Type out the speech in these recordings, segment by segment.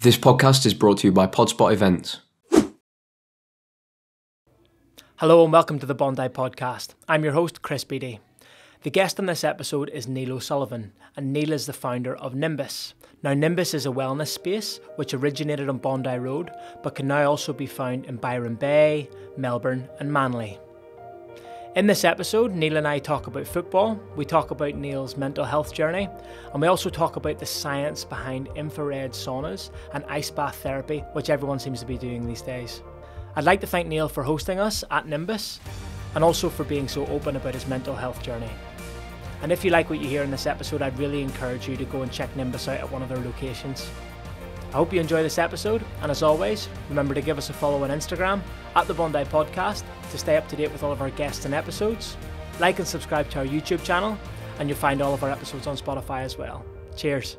This podcast is brought to you by Podspot Events. Hello and welcome to the Bondi podcast. I'm your host, Chris Beattie. The guest on this episode is Neil O'Sullivan, and Neil is the founder of Nimbus. Now, Nimbus is a wellness space which originated on Bondi Road, but can now also be found in Byron Bay, Melbourne and Manly. In this episode, Neil and I talk about football, we talk about Neil's mental health journey, and we also talk about the science behind infrared saunas and ice bath therapy, which everyone seems to be doing these days. I'd like to thank Neil for hosting us at Nimbus, and also for being so open about his mental health journey. And if you like what you hear in this episode, I'd really encourage you to go and check Nimbus out at one of their locations. I hope you enjoy this episode, and as always, remember to give us a follow on Instagram at the Bondi Podcast to stay up to date with all of our guests and episodes. Like and subscribe to our YouTube channel, and you'll find all of our episodes on Spotify as well. Cheers.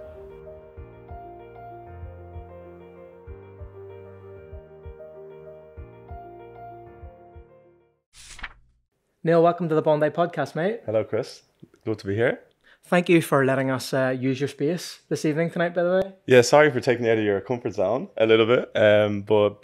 Neil, welcome to the Bondi Podcast, mate. Hello, Chris. Good to be here. Thank you for letting us use your space this evening tonight, by the way. Yeah, sorry for taking you out of your comfort zone a little bit. But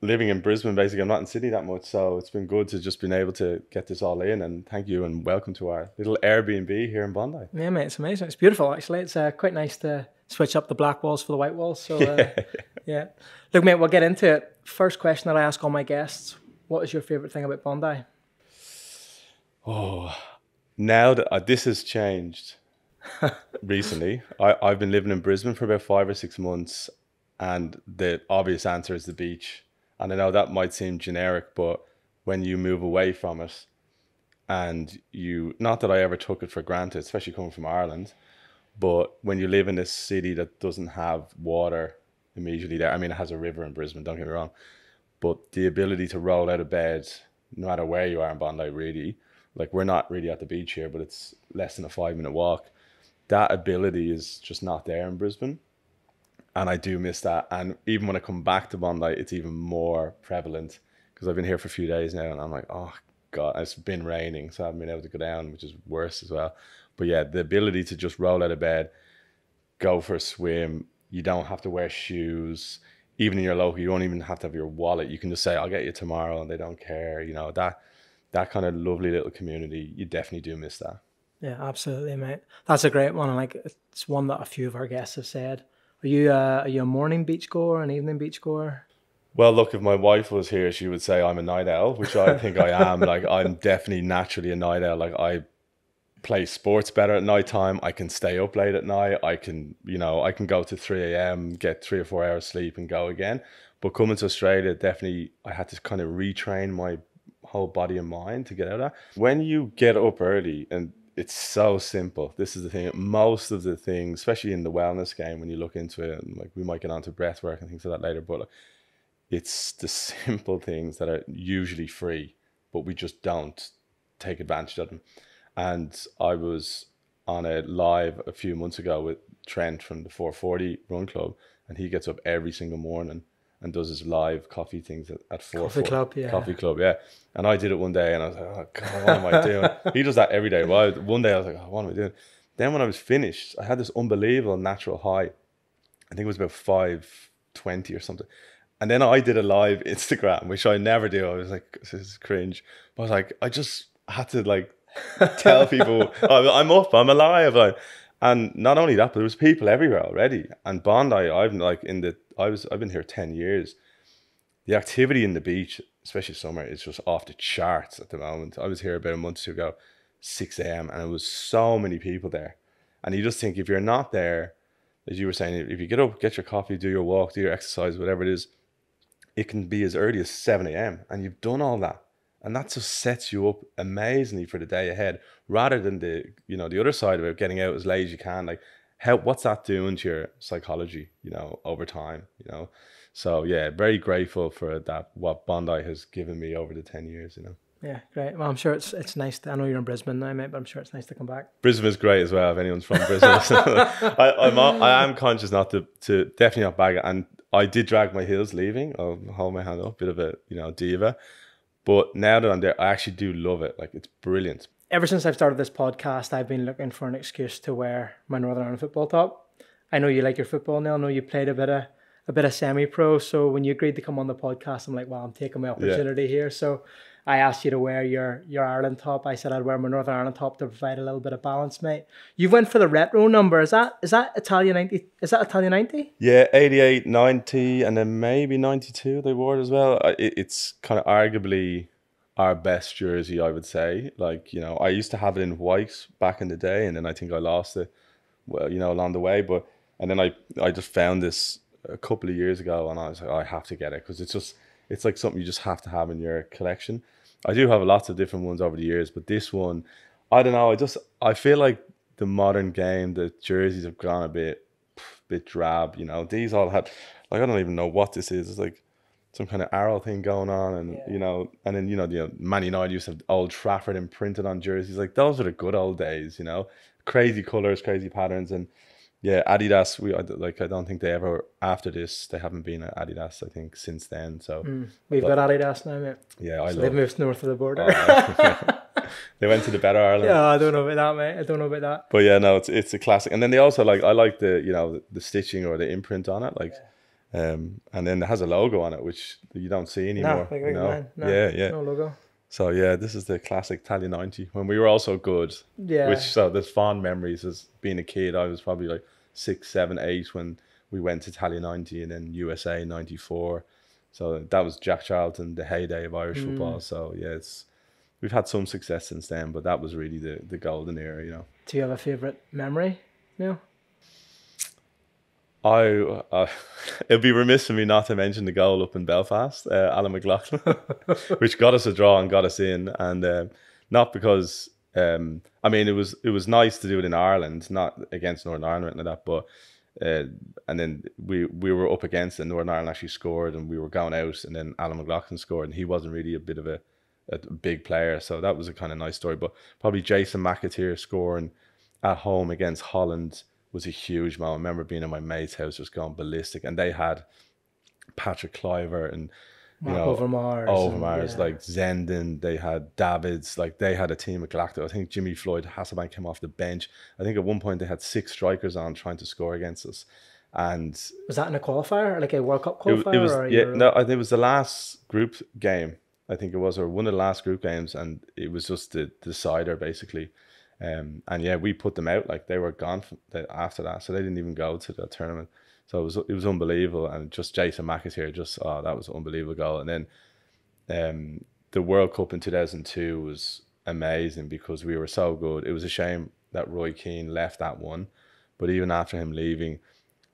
living in Brisbane, basically, I'm not in Sydney that much, so it's been good to just been able to get this all in. And thank you and welcome to our little Airbnb here in Bondi. Yeah, mate, it's amazing. It's beautiful, actually. It's quite nice to switch up the black walls for the white walls. So, yeah. Look, mate, we'll get into it. First question that I ask all my guests: what is your favourite thing about Bondi? Oh, now that this has changed recently. I've been living in Brisbane for about 5 or 6 months, and the obvious answer is the beach. And I know that might seem generic, but when you move away from it, and not that I ever took it for granted, especially coming from Ireland, but when you live in a city that doesn't have water immediately there, I mean, it has a river in Brisbane, don't get me wrong, but the ability to roll out of bed, no matter where you are in Bondi, really, like we're not really at the beach here, but it's less than a 5-minute walk. That ability is just not there in Brisbane. And I do miss that. And even when I come back to Bondi, it's even more prevalent because I've been here for a few days now and I'm like, oh God, it's been raining. So I haven't been able to go down, which is worse as well. But yeah, the ability to just roll out of bed, go for a swim. You don't have to wear shoes. Even in your local, you don't even have to have your wallet. You can just say, I'll get you tomorrow, and they don't care. You know, that kind of lovely little community, you definitely do miss that. Yeah, absolutely, mate. That's a great one. Like, it's one that a few of our guests have said. Are you a morning beach goer, an evening beach goer? Well, look, if my wife was here, she would say I'm a night owl, which I think I am. Like, I'm definitely naturally a night owl. Like, I play sports better at night time. I can stay up late at night. I can go to 3 a.m., get 3 or 4 hours sleep and go again. But coming to Australia, definitely I had to kind of retrain my whole body and mind to get out of that. When you get up early, and it's so simple, this is the thing, most of the things, especially in the wellness game, when you look into it, and like we might get onto breath work and things like that later, but like, it's the simple things that are usually free, but we just don't take advantage of them. And I was on a live a few months ago with Trent from the 440 Run Club, and he gets up every single morning and does his live coffee things at 4. Coffee club, yeah. And I did it one day and I was like, oh God, what am I doing? He does that every day. Well, one day I was like, oh, what am I doing? Then when I was finished, I had this unbelievable natural high. I think it was about 5:20 or something. And then I did a live Instagram, which I never do. I was like, this is cringe. But I was like, I just had to like tell people, oh, I'm up, I'm alive. Like, and not only that, but there was people everywhere already. And Bondi, I've been here 10 years. The activity in the beach, especially summer, is just off the charts at the moment. I was here about a month or two ago, 6 a.m. and it was so many people there. And you just think, if you're not there, as you were saying, if you get up, get your coffee, do your walk, do your exercise, whatever it is, it can be as early as 7 a.m. and you've done all that. And that just sets you up amazingly for the day ahead, rather than the other side about getting out as late as you can. Like, what's that doing to your psychology, over time, So yeah, very grateful for that, what Bondi has given me over the 10 years, Yeah, great. Well, I'm sure it's nice. I know you're in Brisbane now, mate, but I'm sure it's nice to come back. Brisbane is great as well, if anyone's from Brisbane. I am conscious not to definitely not bag it. And I did drag my heels leaving. I'll hold my hand up, bit of a, diva. But now that I'm there, I actually do love it. Like, it's brilliant. Ever since I've started this podcast, I've been looking for an excuse to wear my Northern Ireland football top. I know you like your football, Neil. I know you played a bit of a bit of semi-pro. So when you agreed to come on the podcast, I'm like, well, I'm taking my opportunity here. So I asked you to wear your Ireland top. I said I'd wear my Northern Ireland top to provide a little bit of balance, mate. You went for the retro number. Is that Italian 90? Is that Italian 90? Yeah, 88, 90, and then maybe 92 they wore it as well. It's kind of arguably our best jersey, I would say. Like, you know, I used to have it in white back in the day, and then I think I lost it, well, you know, along the way. But and then I just found this a couple of years ago, and I was like, I have to get it because it's like something you just have to have in your collection. I do have lots of different ones over the years, but this one, I don't know. I feel like the modern game, the jerseys have gone a bit drab. You know, these all had, like, I don't even know what this is. It's like some kind of arrow thing going on, and you know, and then Man United used to have Old Trafford imprinted on jerseys. Like, those are the good old days. You know, crazy colors, crazy patterns, and yeah, Adidas. I don't think they ever, after this, they haven't been at Adidas, I think, since then. So we've got Adidas now, mate. Yeah, they've moved north of the border. They went to the better Ireland. Yeah, I don't know about that, mate. I don't know about that. But yeah, no, it's a classic. And then they also I like the the stitching or the imprint on it, like, and then it has a logo on it, which you don't see anymore. No logo. So yeah, this is the classic Italia 90 when we were also good. Yeah. So there's fond memories as being a kid. I was probably like 6, 7, 8 when we went to Italia 90, and then USA 94. So that was Jack Charlton, the heyday of Irish football. So yeah, we've had some success since then, but that was really the golden era, you know. Do you have a favourite memory, Neil? It'd be remiss of me not to mention the goal up in Belfast, Alan McLaughlin, which got us a draw and got us in, and not because I mean it was nice to do it in Ireland, not against Northern Ireland or anything like that, but and then we were up against it, and Northern Ireland actually scored, and we were going out, and then Alan McLaughlin scored, and he wasn't really a bit of a big player, so that was a kind of nice story. But probably Jason McAteer scoring at home against Holland was a huge moment. I remember being in my mate's house just going ballistic, and they had Patrick Kluivert and Overmars, like Zenden, they had Davids, like they had a team of Galactic. I think Jimmy Floyd Hasselbank came off the bench. I think at one point they had 6 strikers on trying to score against us. And was that in a qualifier, like a World Cup qualifier? It was the last group game, I think it was, or one of the last group games, and it was just the decider basically. And yeah, we put them out, like they were gone after that, so they didn't even go to the tournament. So it was unbelievable, and just Jason McAteer, that was an unbelievable goal. And then the World Cup in 2002 was amazing because we were so good. It was a shame that Roy Keane left that one, but even after him leaving,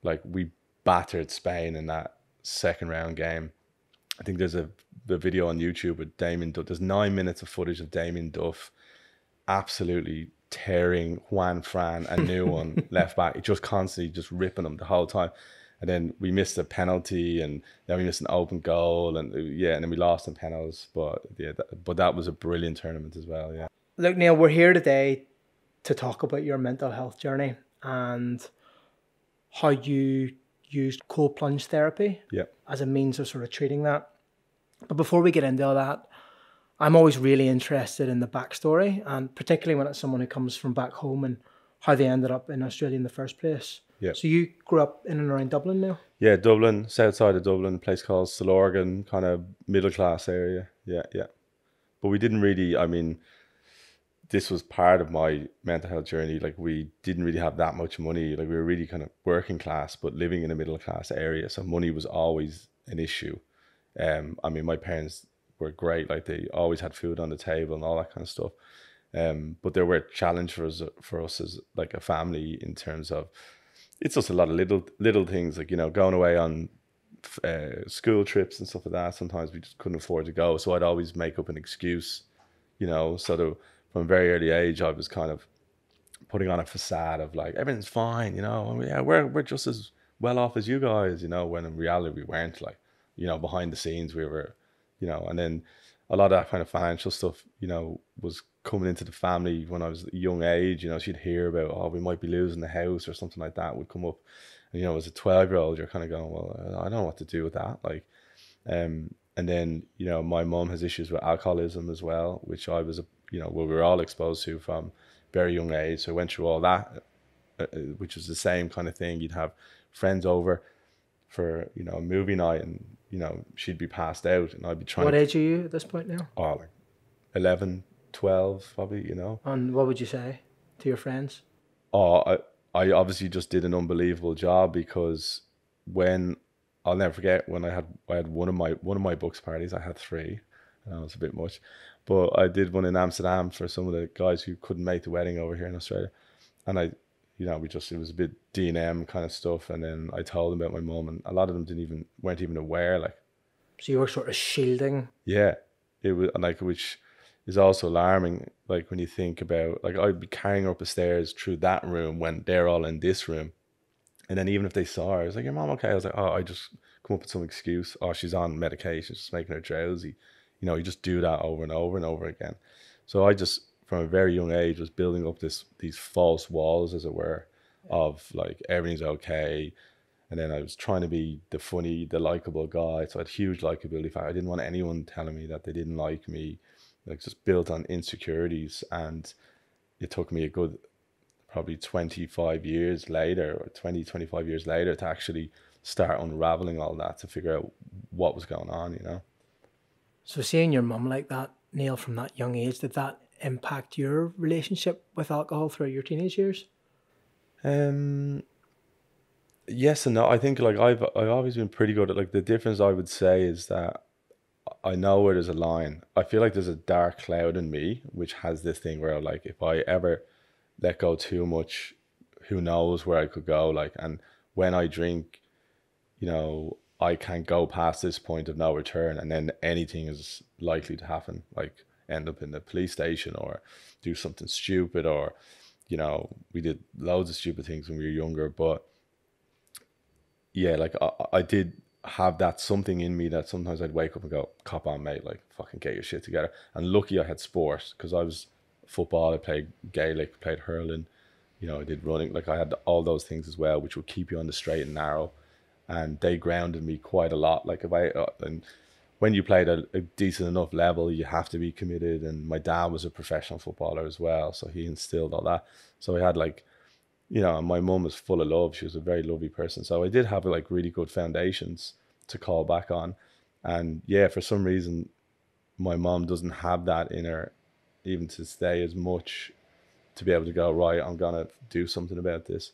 like, we battered Spain in that second round game. I think there's the video on YouTube with Damien Duff. There's 9 minutes of footage of Damien Duff absolutely tearing Juan Fran, a new one, left back, just constantly just ripping them the whole time. And then we missed a penalty, and then we missed an open goal, and and then we lost in penalties. But yeah, that was a brilliant tournament as well. Yeah. Look, Neil, we're here today to talk about your mental health journey and how you used cold plunge therapy as a means of sort of treating that. But before we get into all that, I'm always really interested in the backstory, and particularly when it's someone who comes from back home and how they ended up in Australia in the first place. Yeah. So you grew up in and around Dublin now? Yeah, Dublin, south side of Dublin, a place called Stillorgan, kind of middle class area. Yeah. But we didn't really, I mean, this was part of my mental health journey. Like, we didn't really have that much money. Like, we were really kind of working class, but living in a middle class area. So money was always an issue. I mean, my parents were great. Like, they always had food on the table and all that kind of stuff. But there were challenges for us as like a family in terms of, it's just a lot of little things, like, you know, going away on school trips and stuff like that. Sometimes we just couldn't afford to go. So I'd always make up an excuse, you know, from a very early age, I was kind of putting on a facade of like, everything's fine, you know, and yeah, we're just as well off as you guys, you know, when in reality we weren't. Like, you know, behind the scenes we were, you know. And then a lot of that kind of financial stuff, you know, was coming into the family when I was a young age. You know, she'd hear about, oh, we might be losing the house or something like that would come up. And, you know, as a 12-year-old, you're kind of going, well, I don't know what to do with that. Like, and then, you know, my mom has issues with alcoholism as well, which I was, you know, we were all exposed to from very young age. So I went through all that, which was the same kind of thing. You'd have friends over, for, you know, a movie night, and, you know, she'd be passed out and I'd be trying What to, age are you at this point now? oh, like 11, 12 probably, you know. And what would you say to your friends? Oh, I obviously just did an unbelievable job, because when, I'll never forget when I had one of my books parties. I had three, and that was a bit much, but I did one in Amsterdam for some of the guys who couldn't make the wedding over here in Australia, and I, you know, it was a bit D&M kind of stuff, and then I told them about my mum, and a lot of them weren't even aware, like. So you were sort of shielding. Yeah, it was like, which is also alarming. Like when you think about, like, I'd be carrying her up the stairs through that room when they're all in this room, and then even if they saw her, I was like, "Your mom okay?" I was like, "Oh, I just come up with some excuse. Oh, she's on medication, it's just making her drowsy." You know, you just do that over and over and over again. So I just, from a very young age, was building up these false walls, as it were, of like everything's okay. And then I was trying to be the funny, the likable guy. So I had huge likability factor. I didn't want anyone telling me that they didn't like me. Like, just built on insecurities. And it took me a good, probably 25 years later, or 25 years later, to actually start unraveling all that, to figure out what was going on, you know? So seeing your mum like that, Neil, from that young age, did that impact your relationship with alcohol throughout your teenage years? Yes and no. I think, like, I've always been pretty good at, like, the difference I would say is that I know where there's a line. I feel like there's a dark cloud in me which has this thing where, like, if I ever let go too much, who knows where I could go, like. And when I drink, you know, I can go past this point of no return, and then anything is likely to happen, like end up in the police station or do something stupid, or, you know, we did loads of stupid things when we were younger. But yeah, like, I did have that something in me that sometimes I'd wake up and go, "Cop on, mate, like, fucking get your shit together." And lucky I had sport, because I was football, I played Gaelic, played hurling, you know, I did running. Like, I had all those things as well, which would keep you on the straight and narrow, and they grounded me quite a lot. Like, if I and when you played a decent enough level, you have to be committed. And my dad was a professional footballer as well, so he instilled all that. So I had, like, you know, my mum was full of love. She was a very lovely person. So I did have, like, really good foundations to call back on. And yeah, for some reason, my mom doesn't have that in her, even to stay as much, to be able to go, right, I'm gonna do something about this.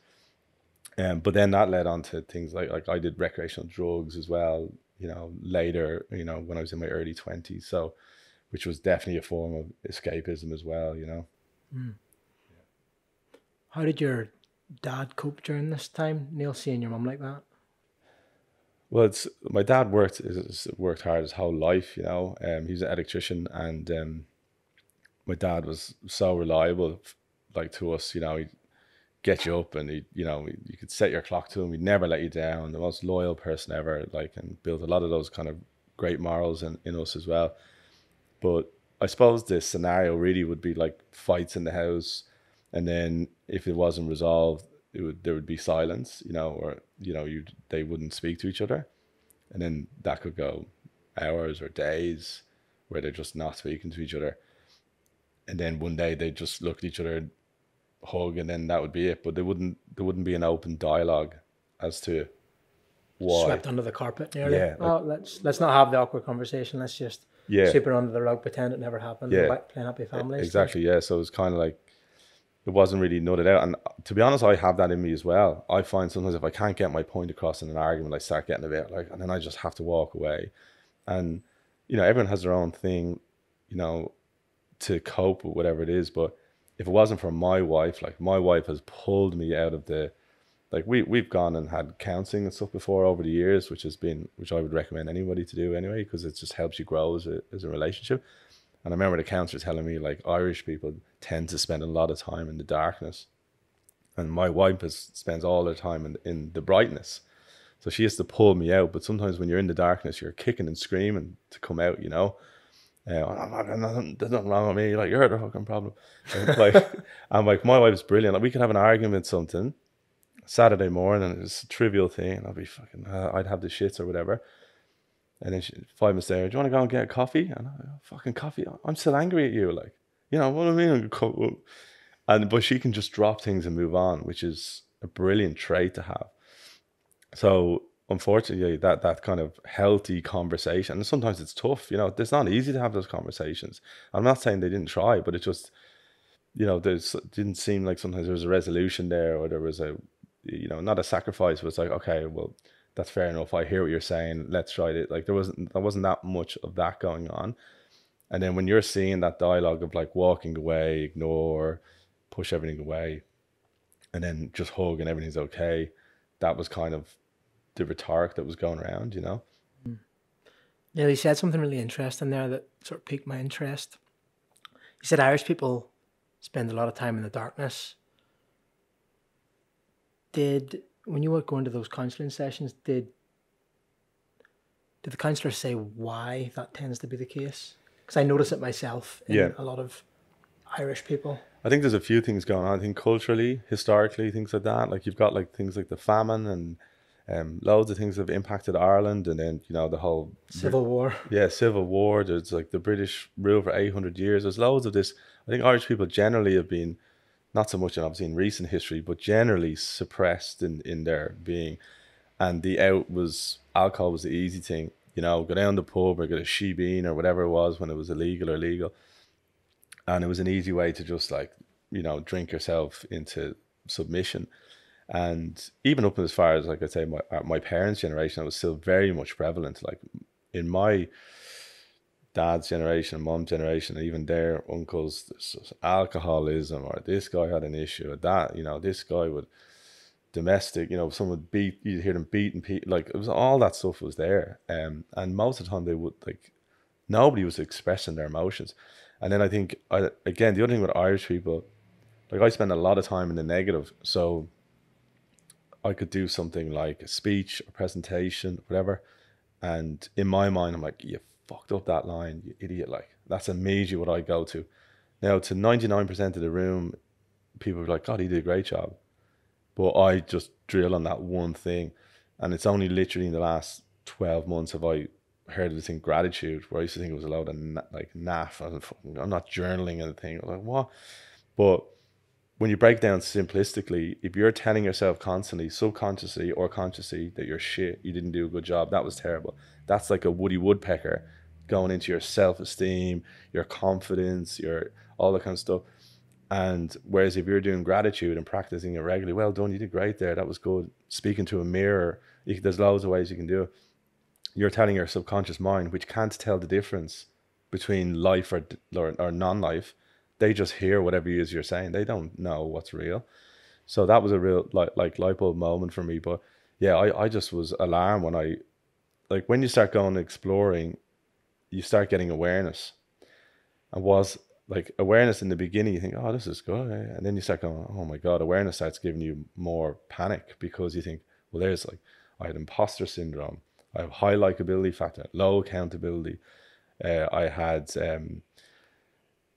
But then that led on to things like I did recreational drugs as well, you know, later, you know, when I was in my early 20s. So, which was definitely a form of escapism as well, you know. How did your dad cope during this time, Neil, seeing your mum like that? Well, it's, my dad worked hard his whole life, you know. He's an electrician, and my dad was so reliable, like, to us, you know. He'd get you up, and he, you know, you could set your clock to him. He'd never let you down. The most loyal person ever, like, and built a lot of those kind of great morals in us as well. But I suppose this scenario really would be like fights in the house, and then if it wasn't resolved, there would be silence, you know, or, you know, they wouldn't speak to each other, and then that could go hours or days where they're just not speaking to each other, and then one day they just look at each other, hug, and then that would be it. But there wouldn't be an open dialogue as to why. Swept under the carpet nearly. Yeah, Oh, let's not have the awkward conversation. Let's just sweep it under the rug, pretend it never happened. Yeah, playing happy families. exactly. Yeah, so it was kind of like, it wasn't really nutted out. And to be honest, I have that in me as well. I find sometimes if I can't get my point across in an argument, I start getting a bit like, and then I just have to walk away. And, you know, everyone has their own thing, you know, to cope with whatever it is. But if it wasn't for my wife, like, my wife has pulled me out of the, like, we've gone and had counseling and stuff before over the years, which I would recommend anybody to do anyway, because it just helps you grow as a relationship. And I remember the counselor telling me, like, Irish people tend to spend a lot of time in the darkness, and my wife spends all her time in the brightness. So she has to pull me out. But sometimes when you're in the darkness, you're kicking and screaming to come out, you know. There's nothing wrong with me. Like, you're the fucking problem. And like, I'm like, my wife's brilliant. Like, we could have an argument, something Saturday morning, it's a trivial thing, and I'd have the shits or whatever. And then 5 minutes later, "Do you want to go and get a coffee?" And I'm like, "Oh, fucking coffee? I'm still angry at you. Like, you know what I mean?" But she can just drop things and move on, which is a brilliant trait to have. So unfortunately, that kind of healthy conversation, and sometimes it's tough, it's not easy to have those conversations. I'm not saying they didn't try, but it just, there's didn't seem like sometimes there was a resolution there, or there was a, not a sacrifice, but it's like, okay, well, that's fair enough. I hear what you're saying. Let's try it. Like there wasn't that much of that going on. And then when you're seeing that dialogue of like walking away, ignore, push everything away, and then just hug and everything's okay, that was kind of the rhetoric that was going around. Yeah, he said something really interesting there that sort of piqued my interest. He said Irish people spend a lot of time in the darkness. When you were going to those counselling sessions, did the counsellor say why that tends to be the case? Because I notice it myself in a lot of Irish people. I think there's a few things going on. I think culturally, historically, things like that. Like you've got like things like the famine and loads of things have impacted Ireland, and then the whole Civil War. Yeah, Civil War. There's like the British rule for 800 years. There's loads of this. I think Irish people generally have been, not so much in obviously in recent history, but generally suppressed in their being. And alcohol was the easy thing. Go down the pub or get a shebeen or whatever it was when it was illegal or legal. And it was an easy way to just like, drink yourself into submission. And even up as far as, like I say, my parents' generation, it was still very much prevalent. Like in my dad's generation, mom's generation, even their uncles, alcoholism, or this guy had an issue with that, this guy would domestic, someone would you'd hear them beating people, like it was all that stuff was there. And most of the time they would nobody was expressing their emotions. And then I think, again, the other thing with Irish people, like I spend a lot of time in the negative. So I could do something like a speech, a presentation, whatever. And in my mind, I'm like, you fucked up that line, you idiot. Like, that's immediately what I go to. Now, to 99% of the room, people are like, God, he did a great job. But I just drill on that one thing. And it's only literally in the last 12 months have I heard of the thing gratitude, where I used to think it was a load of naff. I'm not journaling anything. I was like, what? But when you break down simplistically, if you're telling yourself constantly, subconsciously or consciously, that you're shit, you didn't do a good job, that was terrible. That's like a Woody Woodpecker going into your self-esteem, your confidence, your all that kind of stuff. And whereas if you're doing gratitude and practicing it regularly, well done, you did great there, that was good. Speaking to a mirror, there's loads of ways you can do it. You're telling your subconscious mind, which can't tell the difference between life or non-life. They just hear whatever it is you're saying. They don't know what's real. So that was a real like light bulb moment for me. But yeah, I just was alarmed when you start going exploring, you start getting awareness. And was like awareness in the beginning, you think, oh, this is good. And then you start going, oh my God, awareness starts giving you more panic, because you think, well, there's like, I had imposter syndrome. I have high likability factor, low accountability. I had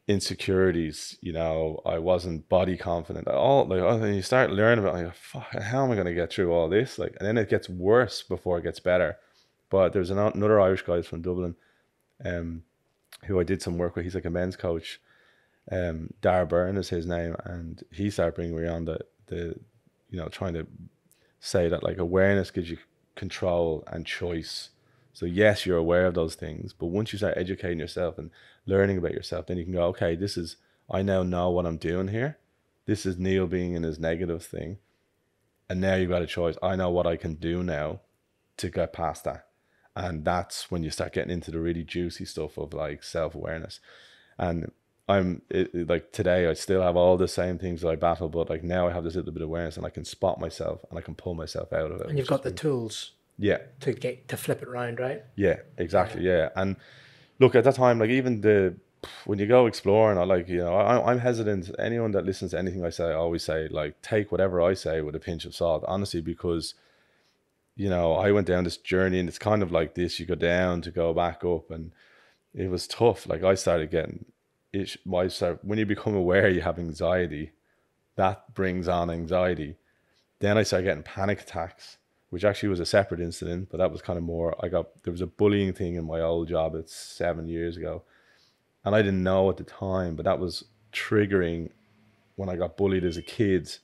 insecurities, I wasn't body confident. And you start learning about, like, fuck, how am I going to get through all this? Like, and then it gets worse before it gets better. But there's another Irish guy from Dublin, who I did some work with. He's like a men's coach. Dar Byrne is his name, and he started bringing me on the trying to say that like awareness gives you control and choice. So yes, you're aware of those things, but once you start educating yourself and learning about yourself, then you can go, okay, I now know what I'm doing here. This is Neil being in his negative thing. And now you've got a choice. I know what I can do now to get past that. And that's when you start getting into the really juicy stuff of like self-awareness. And like today, I still have all the same things that I battle, but like now I have this little bit of awareness, and I can spot myself and I can pull myself out of it. And you've got the tools. Yeah. To flip it around, right? Yeah, exactly. Yeah. And look, at that time, like even when you go exploring, I'm hesitant. Anyone that listens to anything I say, I always say, like, take whatever I say with a pinch of salt, honestly, because, I went down this journey, and it's kind of like this, you go down to go back up, and it was tough. Like I started getting when you become aware you have anxiety, that brings on anxiety. Then I started getting panic attacks, which actually was a separate incident, but that was kind of more, there was a bullying thing in my old job. It's 7 years ago. And I didn't know at the time, but that was triggering when I got bullied as a kid.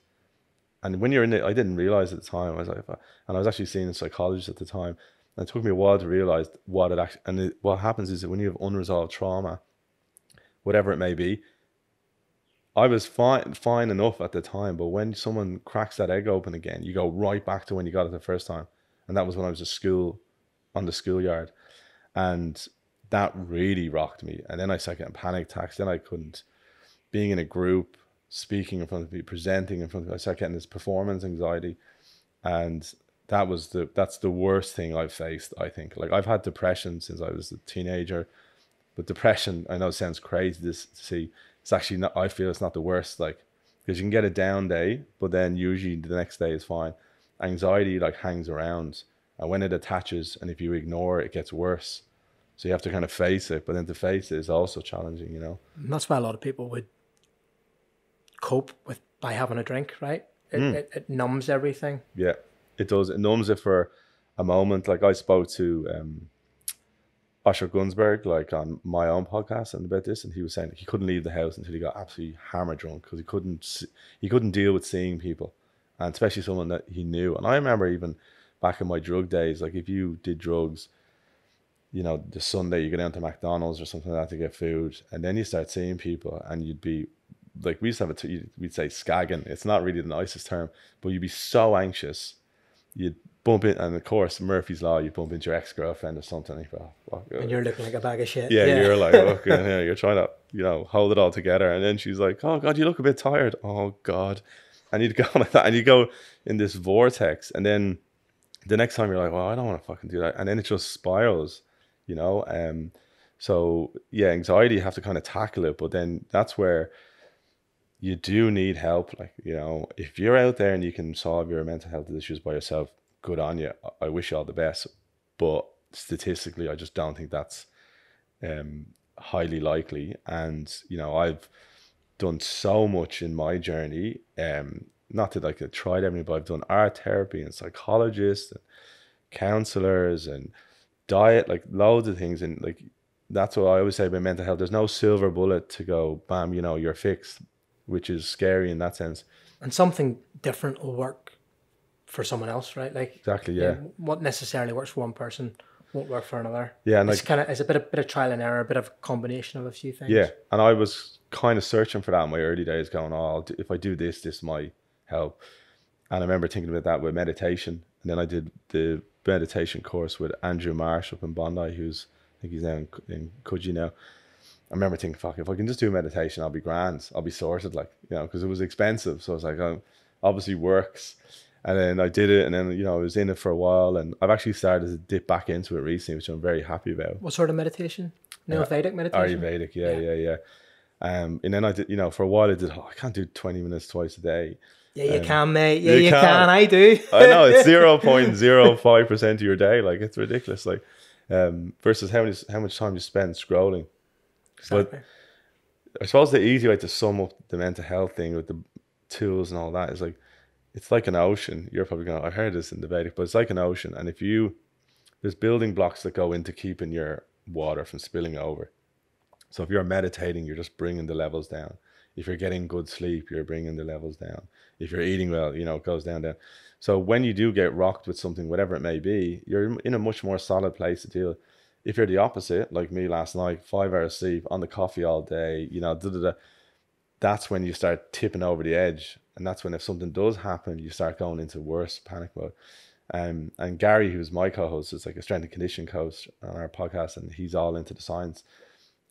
And when you're in it, I didn't realize at the time. I was like, and I was actually seeing a psychologist at the time. And it took me a while to realize what it actually, what happens is that when you have unresolved trauma, whatever it may be, I was fine enough at the time, but when someone cracks that egg open again, you go right back to when you got it the first time. And that was when I was at school, on the schoolyard. And that really rocked me. And then I started getting panic attacks. Then I couldn't, being in a group, speaking in front of people, presenting in front of people, I started getting this performance anxiety. And that's the worst thing I've faced, I think. Like, I've had depression since I was a teenager, but depression, I know it sounds crazy to see, it's actually not, I feel it's not the worst, like, because you can get a down day, but then usually the next day is fine. Anxiety like hangs around, and when it attaches and if you ignore it, it gets worse. So you have to kind of face it, but then to face it is also challenging, you know. And that's why a lot of people would cope with by having a drink, right? It numbs everything. Yeah, it does. It numbs it for a moment. Like, I spoke to Osher Gunsberg, like, on my own podcast and about this, and he was saying he couldn't leave the house until he got absolutely hammer drunk because he couldn't deal with seeing people, and especially someone that he knew. And I remember even back in my drug days, like, if you did drugs, you know, the Sunday you go down to McDonald's or something like that to get food, and then you start seeing people, and you'd be like, we used to have we'd say skagging. It's not really the nicest term, but you'd be so anxious, you'd bump in, and of course Murphy's Law, you bump into your ex-girlfriend or something, and you go, oh, fuck. And you're looking like a bag of shit. Yeah, you're like, okay, yeah, you're trying to, you know, hold it all together, and then she's like, oh God, you look a bit tired. Oh God. And you'd go like that, and you go in this vortex, and then the next time you're like, well, I don't want to fucking do that, and then it just spirals, you know. So yeah, anxiety, you have to kind of tackle it, but then that's where you do need help. Like, you know, if you're out there and you can solve your mental health issues by yourself, good on you. I wish you all the best, but statistically, I just don't think that's highly likely. And, you know, I've done so much in my journey, not that I could try everything, but I've done art therapy and psychologists and counselors and diet, like loads of things. And like, that's what I always say about mental health. There's no silver bullet to go, bam, you know, you're fixed, which is scary in that sense. And something different will work for someone else, right? Like, exactly, yeah. What necessarily works for one person won't work for another. Yeah, and it's like, it's a bit of trial and error, a bit of a combination of a few things. Yeah, and I was kind of searching for that in my early days, going, oh, if I do this might help. And I remember thinking about that with meditation, and then I did the meditation course with Andrew Marsh up in Bondi, who's, I think he's now in Coogee now. I remember thinking, fuck, if I can just do meditation, I'll be grand. I'll be sorted, like, you know, because it was expensive. So I was like, oh, obviously works. And then I did it, and then, you know, I was in it for a while, and I've actually started to dip back into it recently, which I'm very happy about. What sort of meditation? Neo-Vedic meditation? Ayurvedic, yeah. And then I did, you know, for a while I did, I can't do 20 minutes twice a day. Yeah, you can, mate. Yeah, you can. I do. I know, it's 0.05% of your day. Like, it's ridiculous. Like, versus how much time you spend scrolling. Exactly. But I suppose the easy way to sum up the mental health thing with the tools and all that is like, it's like an ocean. You're probably going, I heard this in the Vedic, but it's like an ocean. And there's building blocks that go into keeping your water from spilling over. So if you're meditating, you're just bringing the levels down. If you're getting good sleep, you're bringing the levels down. If you're eating well, you know, it goes down. So when you do get rocked with something, whatever it may be, you're in a much more solid place to deal. If you're the opposite, like me last night, 5 hours sleep, on the coffee all day, you know, that's when you start tipping over the edge. And that's when, if something does happen, you start going into worse panic mode. And Gary, who's my co-host, is like a strength and conditioning coach on our podcast, and he's all into the science.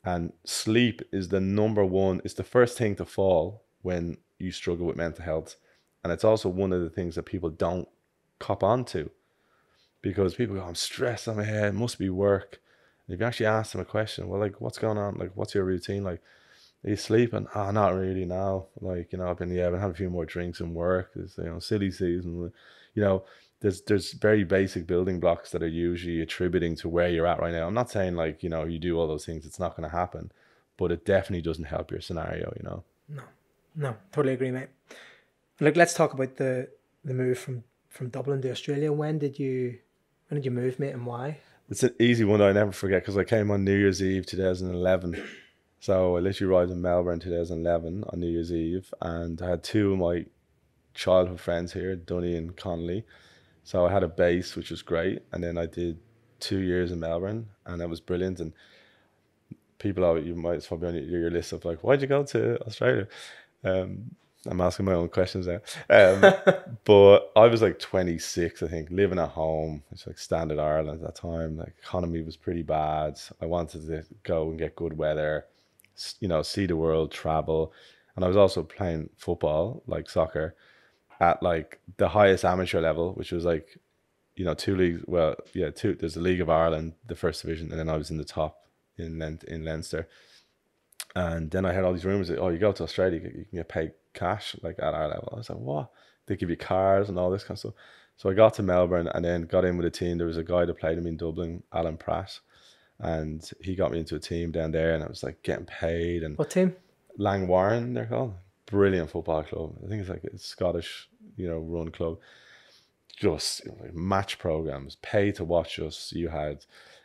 And sleep is the number one, it's the first thing to fall when you struggle with mental health. And it's also one of the things that people don't cop onto, because people go, I'm stressed on my head, it must be work. And if you actually ask them a question, well, like, what's going on? Like, what's your routine? Like, are you sleeping? Oh, not really now. Like, you know, I've been having a few more drinks and work. It's, you know, silly season. You know, there's very basic building blocks that are usually attributing to where you're at right now. I'm not saying, like, you know, you do all those things, it's not going to happen, but it definitely doesn't help your scenario, you know. No, totally agree, mate. Look, let's talk about the move from Dublin to Australia. When did you move, mate, and why? It's an easy one that I never forget, because I came on New Year's Eve 2011. So I literally arrived in Melbourne 2011 on New Year's Eve, and I had two of my childhood friends here, Dunny and Connolly. So I had a base, which was great. And then I did 2 years in Melbourne, and that was brilliant. And people, you might as well be on your list of like, why'd you go to Australia? Um, I'm asking my own questions now. But I was like 26, I think, living at home. It's like standard Ireland at that time. Like economy was pretty bad. I wanted to go and get good weather, see the world, travel. And I was also playing football, like soccer, at like the highest amateur level, which was like, two leagues. Well, yeah, two. There's the League of Ireland, the first division, and then I was in the top in Leinster. And then I heard all these rumors that, oh, you go to Australia, you can get paid cash like at our level. I was like, what? They give you cars and all this kind of stuff. So I got to Melbourne and then got in with a team. There was a guy that played him in Dublin, Alan Pratt, and he got me into a team down there, and I was like getting paid. And What team? Lang Warren, they're called. Brilliant football club. I think it's like a Scottish, run club. Just like match programs, pay to watch us. You had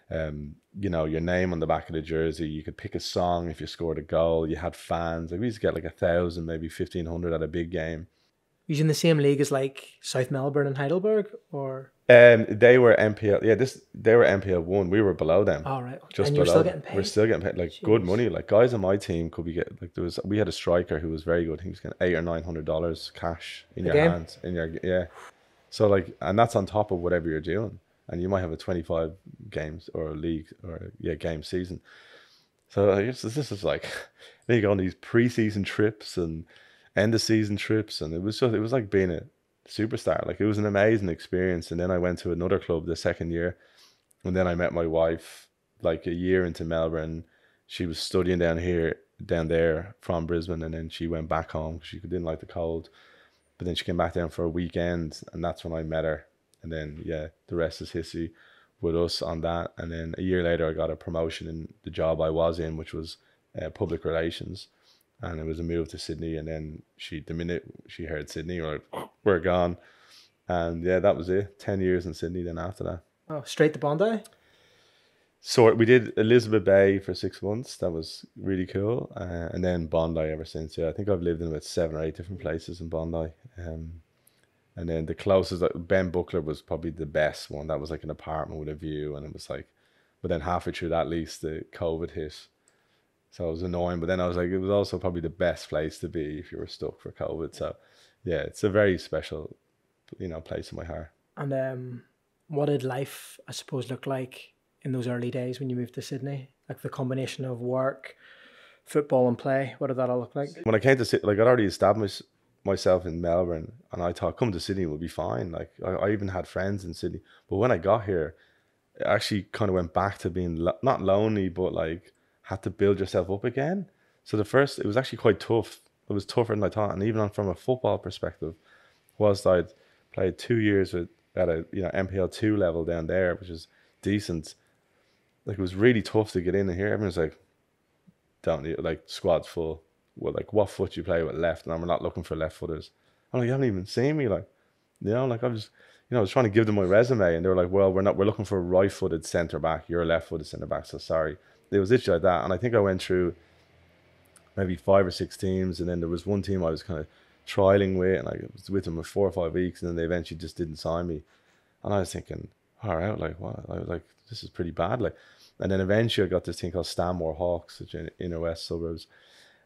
your name on the back of the jersey. You could pick a song if you scored a goal. You had fans. Like we used to get like 1,000, maybe 1,500 at a big game. He's in the same league as like South Melbourne and Heidelberg, or they were MPL. Yeah, they were MPL 1. We were below them. all right. Just and you're below. still getting paid. We're still getting paid like Jeez. Good money. Like guys on my team could be getting like we had a striker who was very good. He was getting $800 or $900 cash in your hands yeah. So like, and that's on top of whatever you're doing. And you might have a 25 games or a league or game season. So I guess this is like, then you go on these preseason trips and end of season trips, and it was like being a superstar. Like it was an amazing experience. And then I went to another club the second year, and then I met my wife like a year into Melbourne. She was studying down there from Brisbane, and then she went back home because she didn't like the cold. But then she came back down for a weekend, and that's when I met her. And then, yeah, the rest is history with us on that. And then a year later, I got a promotion in the job I was in, which was public relations. And it was a move to Sydney. And then the minute she heard Sydney, we're gone. And yeah, that was it. 10 years in Sydney then after that. Oh, straight to Bondi? So we did Elizabeth Bay for 6 months. That was really cool. And then Bondi ever since. Yeah, I think I've lived in about 7 or 8 different places in Bondi. And then the closest, Ben Buckler was probably the best one. That was like an apartment with a view. And it was like, but then halfway through that lease, the COVID hit. So it was annoying. But then I was like, it was also probably the best place to be if you were stuck for COVID. So yeah, it's a very special, place in my heart. And what did life, I suppose, look like in those early days when you moved to Sydney? Like the combination of work, football and play, what did that all look like? When I came to Sydney, like I'd already established myself in Melbourne, and I thought come to Sydney will be fine. Like I even had friends in Sydney, but when I got here, it actually kind of went back to being not lonely, but like had to build yourself up again. So it was actually quite tough. It was tougher than I thought, and even from a football perspective, whilst I'd played 2 years at a MPL 2 level down there, which is decent. Like it was really tough to get in here. Everyone's like, don't need, like squad's full. Well, like what foot you play with left, and we're not looking for left footers. I'm like, you haven't even seen me, like, like I was, I was trying to give them my resume, and they were like, well, we're looking for a right-footed centre back. You're a left-footed centre back, so sorry. It was literally like that, and I think I went through maybe 5 or 6 teams, and then there was one team I was kind of trialing with, and I was with them for 4 or 5 weeks, and then they eventually just didn't sign me, and I was thinking, all right, like what? I was like, this is pretty bad, like, and then eventually I got this thing called Stanmore Hawks, which in inner west suburbs.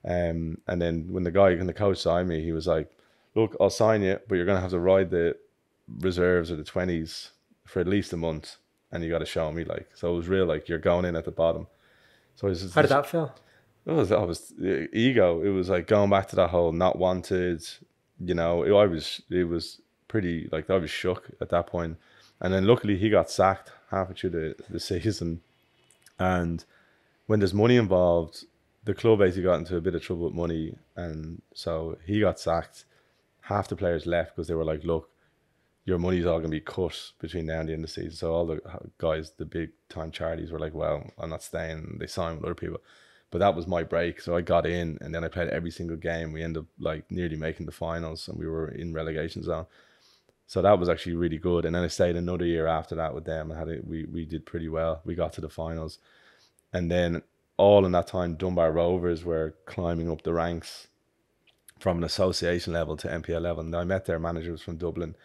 And then when the coach signed me, he was like, look, I'll sign you, but you're going to have to ride the reserves or the 20s for at least a month, and you got to show me, like, so it was real, like, you're going in at the bottom. So how did that feel? It was ego. It was like going back to that whole not wanted, it was pretty, like, I was shook at that point. And then luckily he got sacked halfway through the season. And when there's money involved, the club basically got into a bit of trouble with money, and so he got sacked. Half the players left because they were like, look, your money's all going to be cut between now and the end of the season. So all the guys, the big time charities were like, well, I'm not staying. They signed with other people. But that was my break. So I got in, and then I played every single game. We ended up like nearly making the finals, and we were in relegation zone. So that was actually really good. And then I stayed another year after that with them, and we did pretty well. We got to the finals. And then all in that time, Dunbar Rovers were climbing up the ranks from an association level to MPL level. And I met their managers from Dublin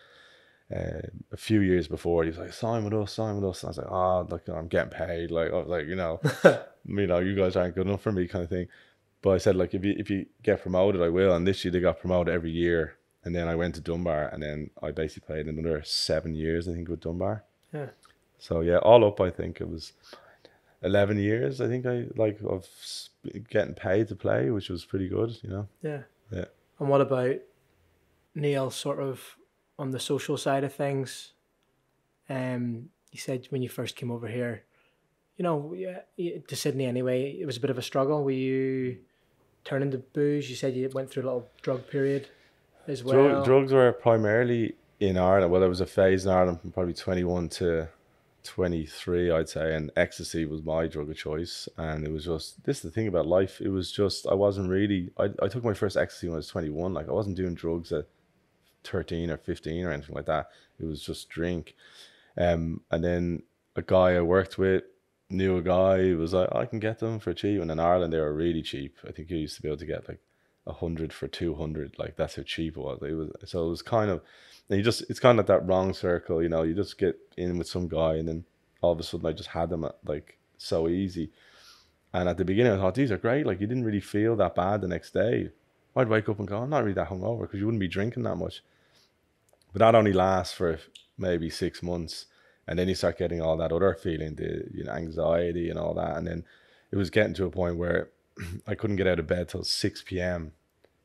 a few years before. He was like, sign with us. And I was like, oh, look, I'm getting paid. Like, I was like, you guys aren't good enough for me, kind of thing. But I said, like, if you get promoted, I will. And this year they got promoted every year. And then I went to Dunbar, and then I basically played another 7 years, I think, with Dunbar. Yeah. So yeah, all up, I think it was 11 years. I think of getting paid to play, which was pretty good, Yeah. Yeah. And what about Neil, sort of on the social side of things? You said when you first came over here, to Sydney anyway, it was a bit of a struggle. Were you turning to booze? You said you went through a little drug period as well. Drugs were primarily in Ireland. Well, there was a phase in Ireland from probably 21 to 23, I'd say, and ecstasy was my drug of choice. And it was just, this is the thing about life, it was just, I wasn't really, I took my first ecstasy when I was 21. Like, I wasn't doing drugs at 13 or 15 or anything like that. It was just drink. And then a guy I worked with knew a guy who was like, I can get them for cheap. And in Ireland they were really cheap. I think you used to be able to get like 100 for 200. Like, that's how cheap it was. So it was kind of, and it's kind of that wrong circle, you just get in with some guy, and then all of a sudden I just had them like so easy. And at the beginning I thought, these are great. Like, you didn't really feel that bad the next day. I'd wake up and go, I'm not really that hungover, because you wouldn't be drinking that much. But that only lasts for maybe 6 months. And then you start getting all that other feeling, the anxiety and all that. And then it was getting to a point where I couldn't get out of bed till 6 p.m.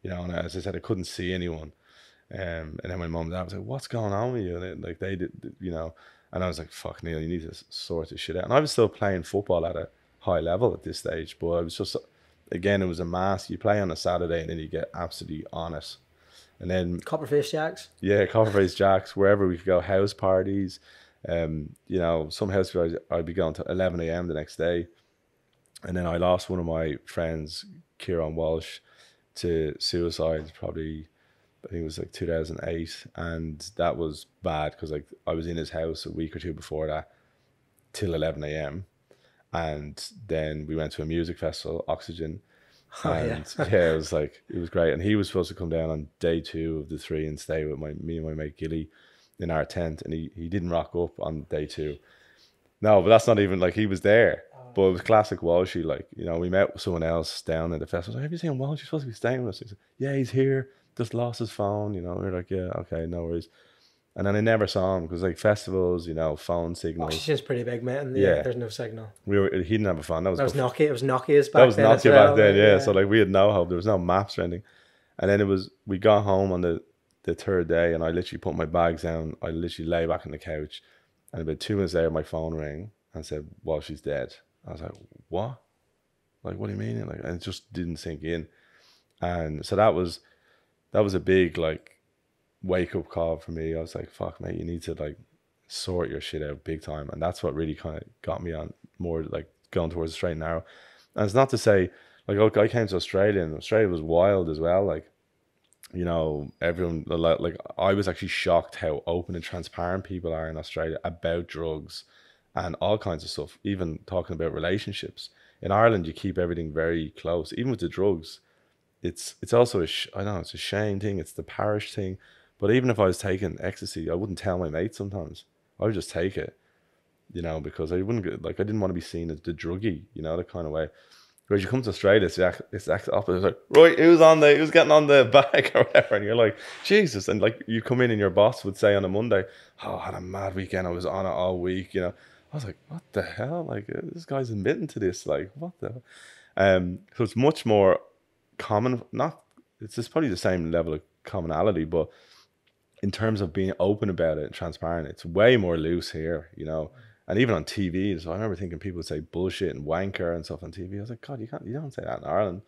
And as I said, I couldn't see anyone. And then my mum and dad was like, what's going on with you? And they did, and I was like, fuck, Neil, you need to sort this shit out. And I was still playing football at a high level at this stage, but I was just, again, it was a mass. You play on a Saturday and then you get absolutely on it. And then Copperface Jacks. Yeah, Copperface Jacks, wherever we could go, house parties. Some house parties I'd be going to 11 a.m. the next day. And then I lost one of my friends, Kieran Walsh, to suicide probably, I think it was like 2008. And that was bad, because like I was in his house a week or two before that till 11 a.m. And then we went to a music festival, Oxygen. And it was great. And he was supposed to come down on day 2 of the 3 and stay with me and my mate Gilly in our tent. And he didn't rock up on day 2. No, but that's not even, like, he was there. But it was classic Walshy. Like, we met someone else down at the festival. Like, have you seen Walsh? You're supposed to be staying with us. He said, yeah, he's here. Just lost his phone. We were like, yeah, okay, no worries. And then I never saw him, because like festivals, phone signals. Oxygen's pretty big, mate, and there's no signal. He didn't have a phone. That was Nokia. It was Nokia's back then. That was Nokia well, back then, yeah. So like we had no hope. There was no maps or anything. And then we got home on the 3rd day, and I literally put my bags down. I literally lay back on the couch, and about 2 minutes later, my phone rang and said, well, she's dead. I was like, what? Like, what do you mean? And it just didn't sink in. And so that was a big, like, wake up call for me. I was like, fuck, mate, you need to like sort your shit out big time. And that's what really kind of got me on more like going towards the straight and narrow. And it's not to say, like, I came to Australia, and Australia was wild as well. Like, everyone, like, I was actually shocked how open and transparent people are in Australia about drugs and all kinds of stuff, even talking about relationships. In Ireland, you keep everything very close, even with the drugs. It's also I know it's a shame thing. It's the parish thing. But even if I was taking ecstasy, I wouldn't tell my mates sometimes. I would just take it, because I wouldn't, like, I didn't want to be seen as the druggie, that kind of way. Whereas you come to Australia, it's the opposite. It's like, right, who's getting on the bag or whatever, and you're like, Jesus. And like, you come in and your boss would say on a Monday, oh, I had a mad weekend. I was on it all week. I was like, what the hell? Like, this guy's admitting to this. Like, what the hell? So it's much more common. It's probably the same level of commonality, but in terms of being open about it and transparent, it's way more loose here, and even on TV. So I remember thinking people would say bullshit and wanker and stuff on TV. I was like, God, you don't say that in Ireland.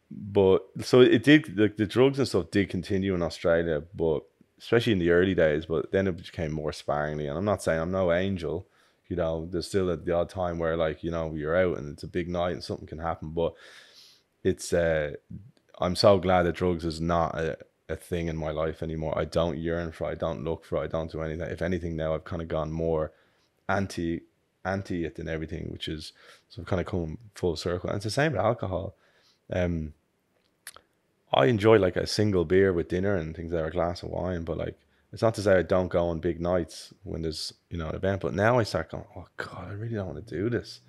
But so it did, like, the drugs and stuff did continue in Australia, but especially in the early days, but then it became more sparingly. And I'm not saying I'm no angel, there's still the odd time where, like, you're out and it's a big night and something can happen, but it's, I'm so glad that drugs is not a thing in my life anymore. I don't yearn for it. I don't look for it. I don't do anything. If anything, now I've kind of gone more anti it than everything, which is, so I've kind of come full circle. And it's the same with alcohol. I enjoy like a single beer with dinner and things like a glass of wine, but like it's not to say I don't go on big nights when there's, you know, an event. But now I start going, oh God, I really don't want to do this.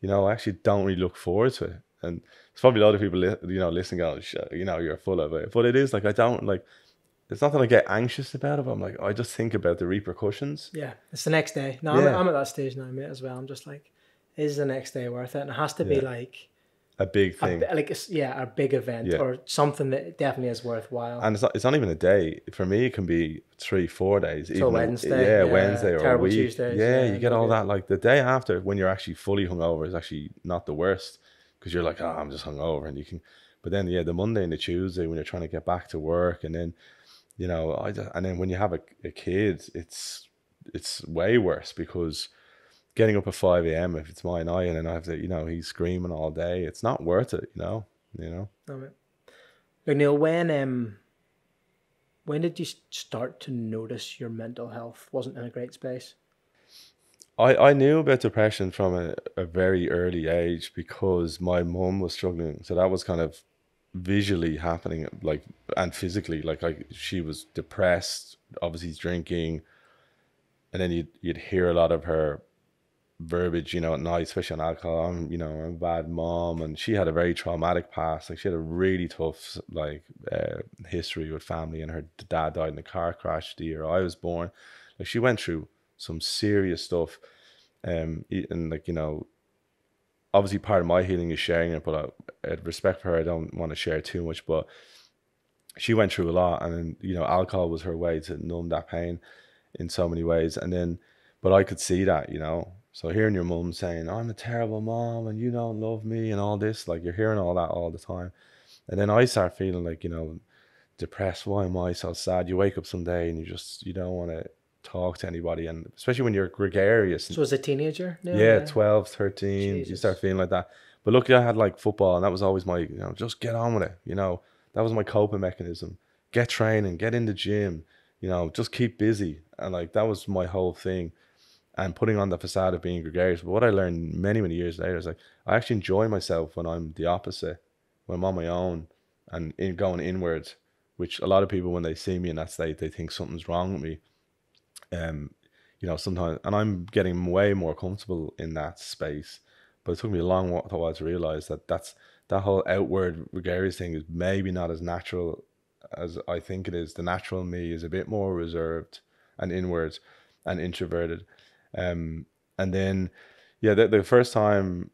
You know, I actually don't really look forward to it. And there's probably a lot of people, you know, listening, going, you know, you're full of it. But it is like, I don't like, it's not that I get anxious about it, but I'm like, I just think about the repercussions. Yeah, it's the next day. No, Yeah. I'm at that stage now, mate, as well. I'm just like, is the next day worth it? And it has to be like A big thing. a big event or something that definitely is worthwhile. And it's not even a day. For me, it can be 3-4 days. So Wednesday. Wednesday or a week. Tuesdays. Yeah, you get all that. Like the day after, when you're actually fully hungover, is actually not the worst, because you're like, oh, I'm just hungover, and you can. But then, the Monday and the Tuesday when you're trying to get back to work, and then, you know, and then when you have a kid, it's way worse, because getting up at 5 a.m. if it's my night, and then I have to, you know, he's screaming all day. It's not worth it, you know. No, mate. Look, Neil, when did you start to notice your mental health wasn't in a great space? I knew about depression from a very early age, because my mum was struggling. So that was kind of visually happening, like, and physically, like she was depressed, obviously drinking, and then you'd hear a lot of her verbiage, you know, at night, especially on alcohol. I'm a bad mom, and she had a very traumatic past. Like, she had a really tough history with family, and her dad died in a car crash the year I was born. Like, she went through some serious stuff, and like, you know, obviously part of my healing is sharing it, but out of respect for her, I don't want to share too much. But she went through a lot, and you know, alcohol was her way to numb that pain in so many ways. And then, but I could see that, you know. So hearing your mum saying, I'm a terrible mom and you don't love me and all this, like, you're hearing all that all the time. And then I start feeling like, you know, depressed. Why am I so sad? You wake up someday and you don't want to talk to anybody. And especially when you're gregarious. So as a teenager? Yeah, 12, 13, Jesus. You start feeling like that. But luckily I had like football, and that was always my, you know, just get on with it. You know, that was my coping mechanism. Get training, get in the gym, you know, just keep busy. And like, that was my whole thing. And putting on the facade of being gregarious. But what I learned many, many years later is like, I actually enjoy myself when I'm the opposite, when I'm on my own and going inwards, which a lot of people, when they see me in that state, they think something's wrong with me. You know, sometimes, and I'm getting way more comfortable in that space. But it took me a long while to realize that whole outward gregarious thing is maybe not as natural as I think it is. The natural me is a bit more reserved and inwards and introverted. And then, the first time,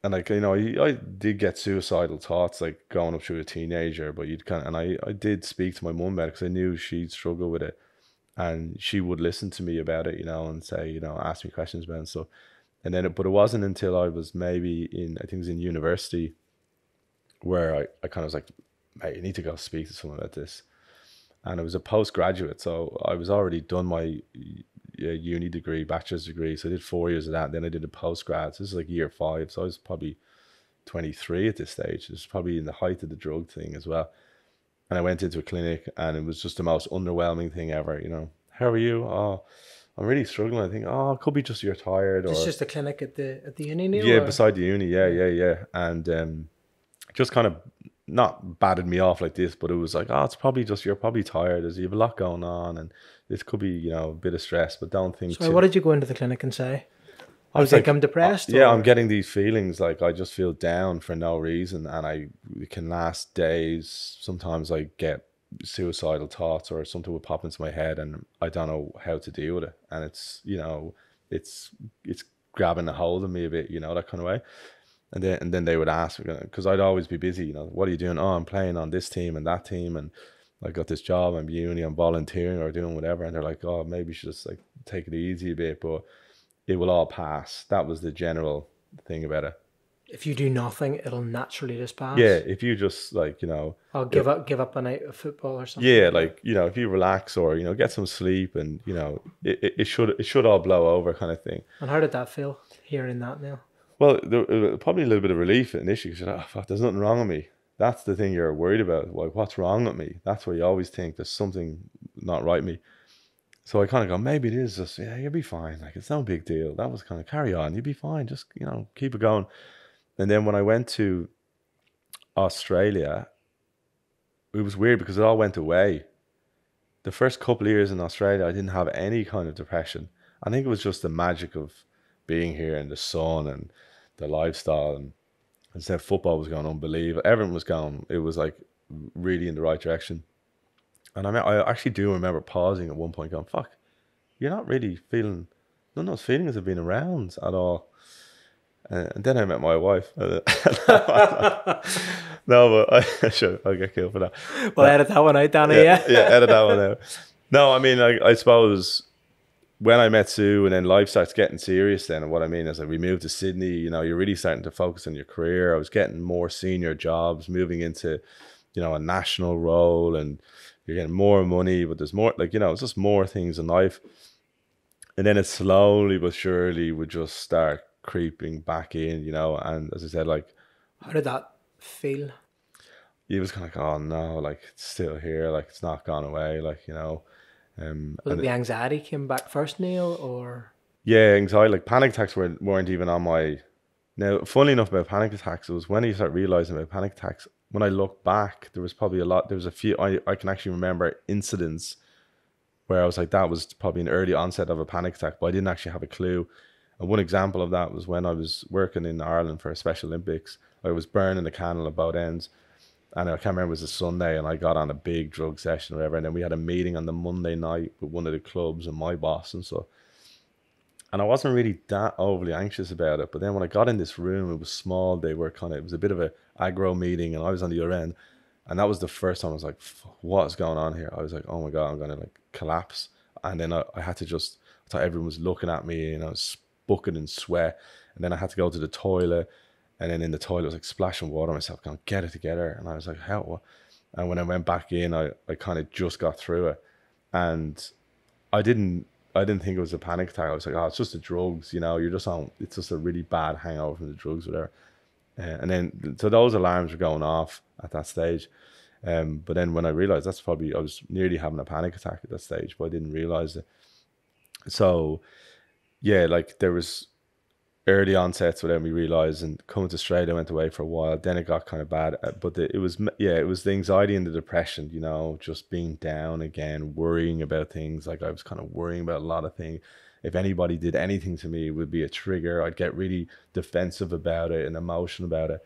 and like, you know, I did get suicidal thoughts, like going up through a teenager, but I did speak to my mum about it, because I knew she'd struggle with it, and she would listen to me about it, you know, and say, you know, ask me questions about it and stuff. And then, but it wasn't until I was maybe I think it was in university, where I kind of was like, hey, you need to go speak to someone about this. And it was a postgraduate, so I was already done my uni degree, bachelor's degree. So I did 4 years of that. And then I did a postgrad. So this is like year 5. So I was probably 23 at this stage. It was probably in the height of the drug thing as well. And I went into a clinic, and it was just the most underwhelming thing ever. You know, how are you? Oh, I'm really struggling. I think, oh, it could be just you're tired. It's just a clinic at the uni, Neil? Yeah, beside the uni. Yeah. And just kind of not batted me off like this, but it was like, oh, it's probably just you're probably tired. You have a lot going on, and this could be, you know, a bit of stress, but don't think. So what did you go into the clinic and say? I was like, I'm depressed. Yeah, I'm getting these feelings, like I just feel down for no reason, and it can last days. Sometimes I get suicidal thoughts, or something would pop into my head, and I don't know how to deal with it. And it's, you know, it's grabbing a hold of me a bit, you know, that kind of way. And then they would ask me, because I'd always be busy, you know, what are you doing? Oh, I'm playing on this team and that team, and I got this job, I'm uni, I'm volunteering or doing whatever. And they're like, oh, maybe you should just like take it easy a bit, but it will all pass. That was the general thing about it. If you do nothing, it'll naturally just pass. Yeah, if you just, like, you know, I'll give up a night of football or something. Yeah, like, you know, if you relax, or, you know, get some sleep, and, you know, it should all blow over, kind of thing. And how did that feel, hearing that, Neil? Well, there was probably a little bit of relief initially, because you're like, oh, fuck, there's nothing wrong with me. That's the thing you're worried about. Like, what's wrong with me? That's where you always think there's something not right with me. So I kind of go, maybe it is just, yeah, you'll be fine. Like, it's no big deal. That was kind of, carry on. You'll be fine. Just, you know, keep it going. And then when I went to Australia, it was weird because it all went away. The first couple of years in Australia, I didn't have any kind of depression. I think it was just the magic of being here and the sun and the lifestyle. And as I said, football was going unbelievable. Everyone was going, it was like really in the right direction. And I actually do remember pausing at one point going, fuck, you're not really feeling, none of those feelings have been around at all. And then I met my wife. No, but I'll get killed for that. Well, edit that one out, Danny. Yeah, edit that one out. No, I mean, I suppose when I met Sue and then life starts getting serious then, and what I mean is like we moved to Sydney, you know, you're really starting to focus on your career. I was getting more senior jobs, moving into, you know, a national role, and you're getting more money, but there's more, like, you know, it's just more things in life. And then it slowly but surely would just start creeping back in, you know. And as I said, like, how did that feel? It was kind of like, oh no, like it's still here, like it's not gone away, like, you know. Was it the anxiety came back first, Neil, or? Yeah, anxiety, like panic attacks weren't even on my. Now, funny enough about panic attacks, it was when you start realizing about panic attacks. When I look back, there was probably a lot. There was a few. I can actually remember incidents where I was like, that was probably an early onset of a panic attack, but I didn't actually have a clue. And one example of that was when I was working in Ireland for a Special Olympics. I was burning a candle at both ends. And I can't remember, it was a Sunday, and I got on a big drug session or whatever. And then we had a meeting on the Monday night with one of the clubs and my boss and so. And I wasn't really that overly anxious about it. But then when I got in this room, it was small. It was a bit of an aggro meeting, and I was on the other end. And that was the first time I was like, what is going on here? I was like, oh my God, I'm going to like collapse. And then I had to I thought everyone was looking at me, and I was bucketed in sweat. And then I had to go to the toilet. And then in the toilet, I was like splashing water on myself, going, get it together. And I was like, how? What? And when I went back in, I kind of just got through it. And I didn't think it was a panic attack. I was like, oh, it's just the drugs, you know, it's just a really bad hangover from the drugs or whatever. And then, so those alarms were going off at that stage. But then when I realized I was nearly having a panic attack at that stage, but I didn't realize it. So yeah, like there was early onsets, but then we realized, and coming to Australia, I went away for a while. Then it got kind of bad, but it was the anxiety and the depression, you know, just being down again, worrying about things. Like I was kind of worrying about a lot of things. If anybody did anything to me, it would be a trigger. I'd get really defensive about it and emotional about it.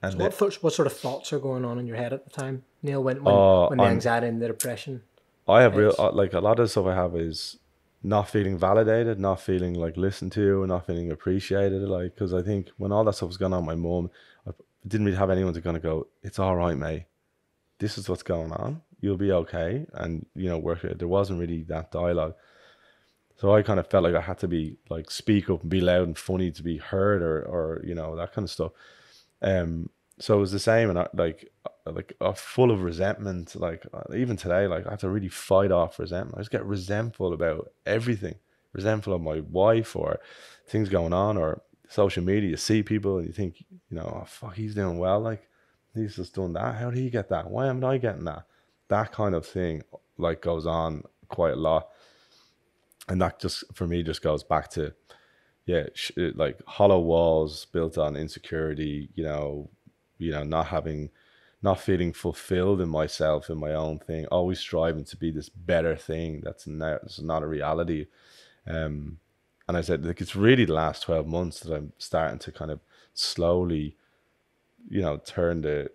And so what sort of thoughts are going on in your head at the time, Neil, when the anxiety and the depression? I have like a lot of the stuff I have is not feeling validated, not feeling like listened to, and not feeling appreciated. Like, because I think when all that stuff was going on, my mum, I didn't really have anyone to kind of go, it's all right, mate. This is what's going on. You'll be okay. And, you know, work it. There wasn't really that dialogue. So I kind of felt like I had to be like, speak up and be loud and funny to be heard, or you know, that kind of stuff. So it was the same, and full of resentment. Like even today, like I have to really fight off resentment. I just get resentful about everything. Resentful of my wife or things going on, or social media. You see people and you think, you know, oh fuck, he's doing well. Like he's just done that. How did he get that? Why am I getting that? That kind of thing like goes on quite a lot, and that just for me just goes back to like hollow walls built on insecurity. Not feeling fulfilled in myself, in my own thing, always striving to be this better thing that's not a reality. And I said, like, it's really the last 12 months that I'm starting to kind of slowly, you know, turn the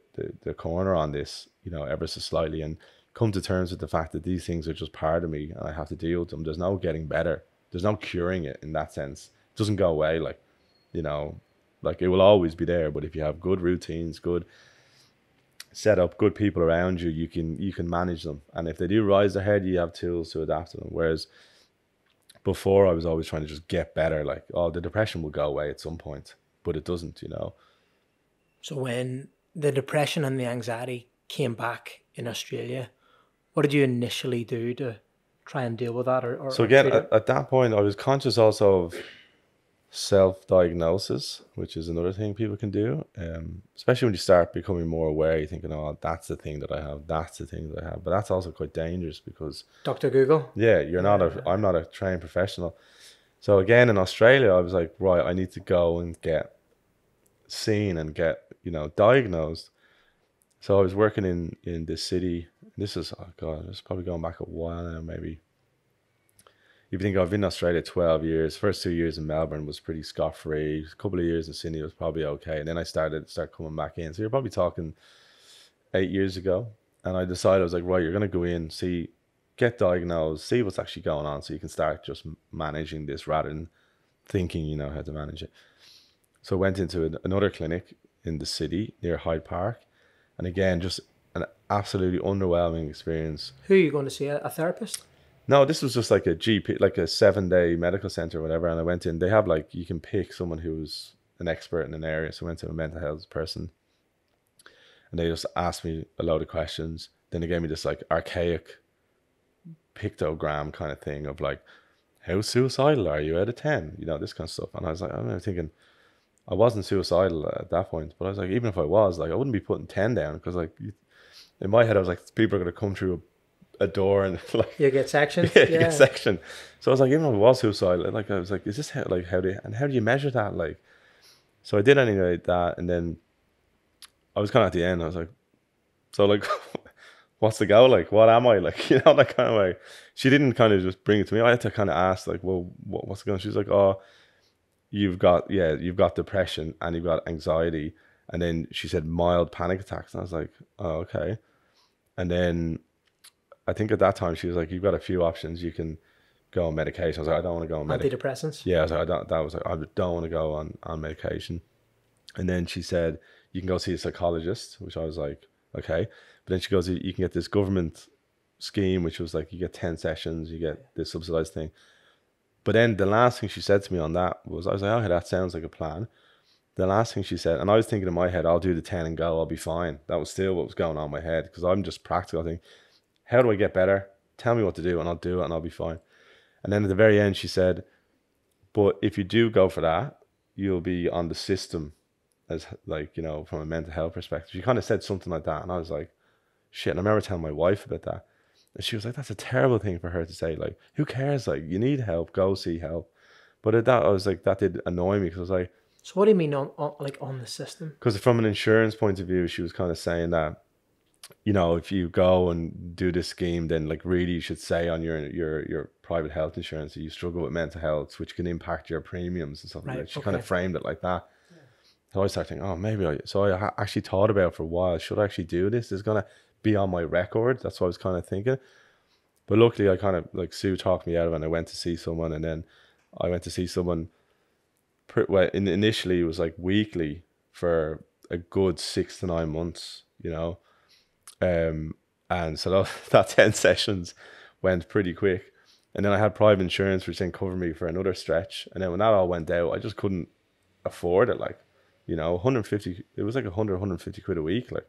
corner on this, you know, ever so slightly, and come to terms with the fact that these things are just part of me and I have to deal with them. There's no getting better. There's no curing it in that sense. It doesn't go away. Like, you know, like it will always be there. But if you have good routines, good setup, good people around you, you can manage them. And if they do rise their head, you have tools to adapt to them. Whereas before, I was always trying to just get better. Like, oh, the depression will go away at some point, but it doesn't, you know. So when the depression and the anxiety came back in Australia, what did you initially do to try and deal with that? So again, at that point, I was conscious also of self-diagnosis, which is another thing people can do. Especially when you start becoming more aware, you're thinking, oh, that's the thing that I have, that's the thing that I have. But that's also quite dangerous because Dr. Google. Yeah, I'm not a trained professional. So again, in Australia, I was like, right, I need to go and get seen and get, you know, diagnosed. So I was working in this city. This is, oh God, it's probably going back a while now, maybe. If you think I've been in Australia 12 years, first 2 years in Melbourne was pretty scot-free. A couple of years in Sydney was probably okay. And then I start coming back in. So you're probably talking 8 years ago. And I decided, I was like, right, you're going to go in, see, get diagnosed, see what's actually going on so you can start just managing this rather than thinking you know how to manage it. So I went into another clinic in the city near Hyde Park. And again, just an absolutely underwhelming experience. Who are you going to see? A therapist? No, this was just like a GP, like a 7-day medical center or whatever. And I went in, they have like, you can pick someone who's an expert in an area. So I went to a mental health person and they just asked me a load of questions. Then they gave me this like archaic pictogram kind of thing of like, how suicidal are you out of 10? You know, this kind of stuff. And I was like, I'm thinking, I wasn't suicidal at that point, but I was like, even if I was, like, I wouldn't be putting 10 down because like in my head, I was like, people are going to come through a door and like you get sectioned. yeah, you get sectioned. So I was like, even if I was suicidal, like I was like, is this how do you measure that? Like, so I did anything like that, and then I was kind of at the end. I was like, so like, what's the goal? Like, what am I? Like, you know, that kind of way. She didn't kind of just bring it to me. I had to kind of ask, like, well, what's the goal? She's like, oh, you've got depression and you've got anxiety, and then she said mild panic attacks, and I was like, oh, okay. And then I think at that time she was like, you've got a few options. You can go on medication. I was like, I don't want to go on medication. Antidepressants? Yeah, I was like, I don't want to go on medication. And then she said, you can go see a psychologist, which I was like, okay. But then she goes, you can get this government scheme, which was like, you get 10 sessions, you get this subsidized thing. But then the last thing she said to me on that was, I was like, okay, that sounds like a plan. The last thing she said, and I was thinking in my head, I'll do the 10 and go, I'll be fine. That was still what was going on in my head because I'm just practical. I think, how do I get better? Tell me what to do and I'll do it and I'll be fine. And then at the very end, she said, but if you do go for that, you'll be on the system as like, you know, from a mental health perspective. She kind of said something like that. And I was like, shit. And I remember telling my wife about that. And she was like, that's a terrible thing for her to say. Like, who cares? Like, you need help, go see help. But at that, I was like, that did annoy me because I was like, so what do you mean on the system? Because from an insurance point of view, she was kind of saying that, you know, if you go and do this scheme, then like really you should say on your private health insurance that you struggle with mental health, which can impact your premiums and stuff like that. She kind of framed it like that. Yeah. So I started thinking, oh, maybe so I actually thought about it for a while. Should I actually do this? It's going to be on my record. That's what I was kind of thinking. But luckily I kind of like Sue talked me out of it and I went to see someone, and then I went to see someone initially it was like weekly for a good 6 to 9 months, you know. And so that 10 sessions went pretty quick. And then I had private insurance, which then covered me for another stretch. And then when that all went out, I just couldn't afford it. Like, you know, 150, it was like 150 quid a week. Like,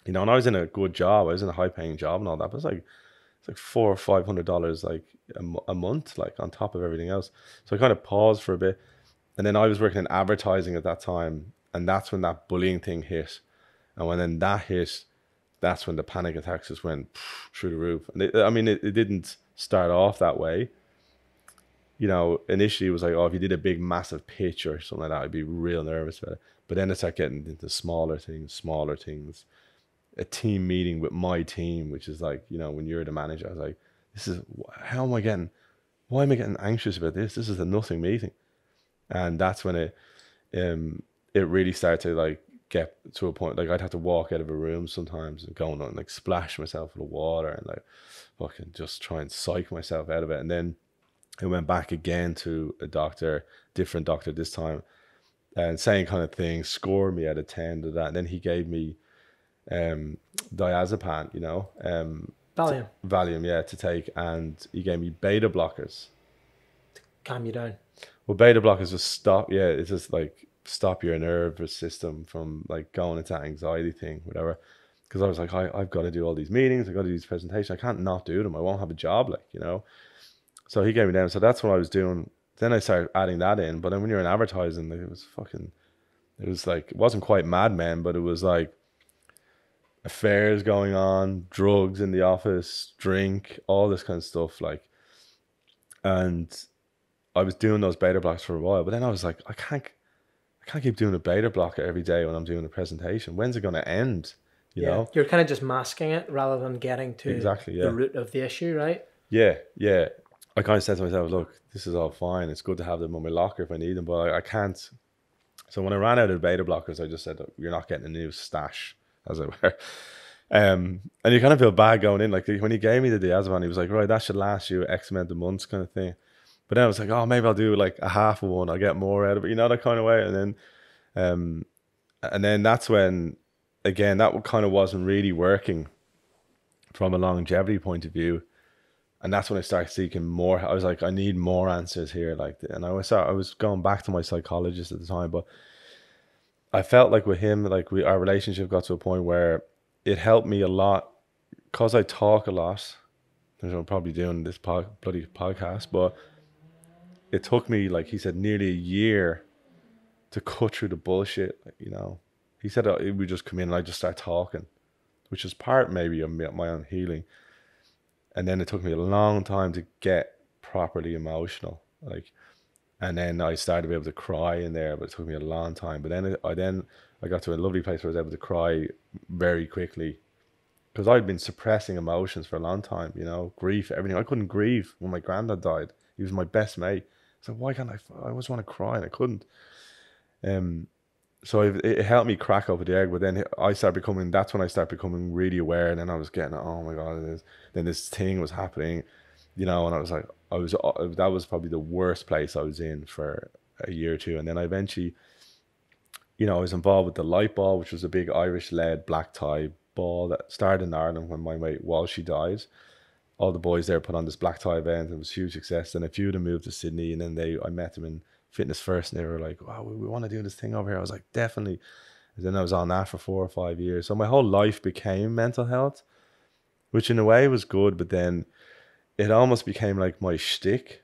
you know, and I was in a good job. I was in a high paying job and all that. But it's like $400 or $500 like a month, like on top of everything else. So I kind of paused for a bit. And then I was working in advertising at that time. And that's when that bullying thing hit. And when then that hit, that's when the panic attacks just went through the roof. And it didn't start off that way. You know, initially it was like, oh, if you did a big, massive pitch or something like that, I'd be real nervous about it. But then it started getting into smaller things. A team meeting with my team, which is like, you know, when you're the manager, I was like, why am I getting anxious about this? This is a nothing meeting. And that's when it really started to like get to a point, like I'd have to walk out of a room sometimes and go and like splash myself in the water and like fucking just try and psych myself out of it. And then I went back again to a doctor, different doctor this time, and same kind of thing, scored me out of 10 to that. And then he gave me diazepam, you know, Valium, yeah, to take, and he gave me beta blockers to calm you down. Well, beta blockers just stop, yeah, it's just like stop your nervous system from like going into that anxiety thing, whatever. Because I was like, I've got to do all these meetings, I've got to do these presentations, I can't not do them, I won't have a job, like, you know. So he gave me them. So that's what I was doing. Then I started adding that in. But then when you're in advertising, it was like, it wasn't quite Mad Men, but it was like affairs going on, drugs in the office, drink, all this kind of stuff. Like, and I was doing those beta blocks for a while, but then I was like, I can't keep doing a beta blocker every day when I'm doing a presentation. When's it going to end? you know? You're kind of just masking it rather than getting to Exactly, the yeah. root of the issue, right? Yeah. I kind of said to myself, look, this is all fine. It's good to have them in my locker if I need them, but I can't. So when I ran out of beta blockers, I just said, you're not getting a new stash, as it were. And you kind of feel bad going in. Like when he gave me the diazepam, he was like, right, that should last you X amount of months kind of thing. But then I was like, oh, maybe I'll do like a half of one. I'll get more out of it, you know, that kind of way. And then that's when, again, that kind of wasn't really working from a longevity point of view. And that's when I started seeking more. I was like, I need more answers here. Like, and I was going back to my psychologist at the time, but I felt like with him, like our relationship got to a point where it helped me a lot because I talk a lot. I'm probably doing this bloody podcast, but it took me, like he said, nearly a year to cut through the bullshit. You know, he said it would just come in and I just start talking, which is part maybe of my own healing. And then it took me a long time to get properly emotional, like, and then I started to be able to cry in there, but it took me a long time. But then I got to a lovely place where I was able to cry very quickly because I'd been suppressing emotions for a long time, you know, grief, everything. I couldn't grieve when my granddad died. He was my best mate. So why can't I always want to cry and I couldn't. So it helped me crack open the egg, but then that's when I started becoming really aware. And then I was getting, oh my God, then this thing was happening, you know, and I was like, that was probably the worst place I was in for a year or two. And then I eventually, you know, I was involved with the Light Ball, which was a big Irish-led black tie ball that started in Ireland when my mate Walshy died. All the boys there put on this black tie event, and it was a huge success. And a few of them moved to Sydney, and then I met them in Fitness First, and they were like, wow, we want to do this thing over here. I was like, definitely. And then I was on that for 4 or 5 years. So my whole life became mental health, which in a way was good, but then it almost became like my shtick,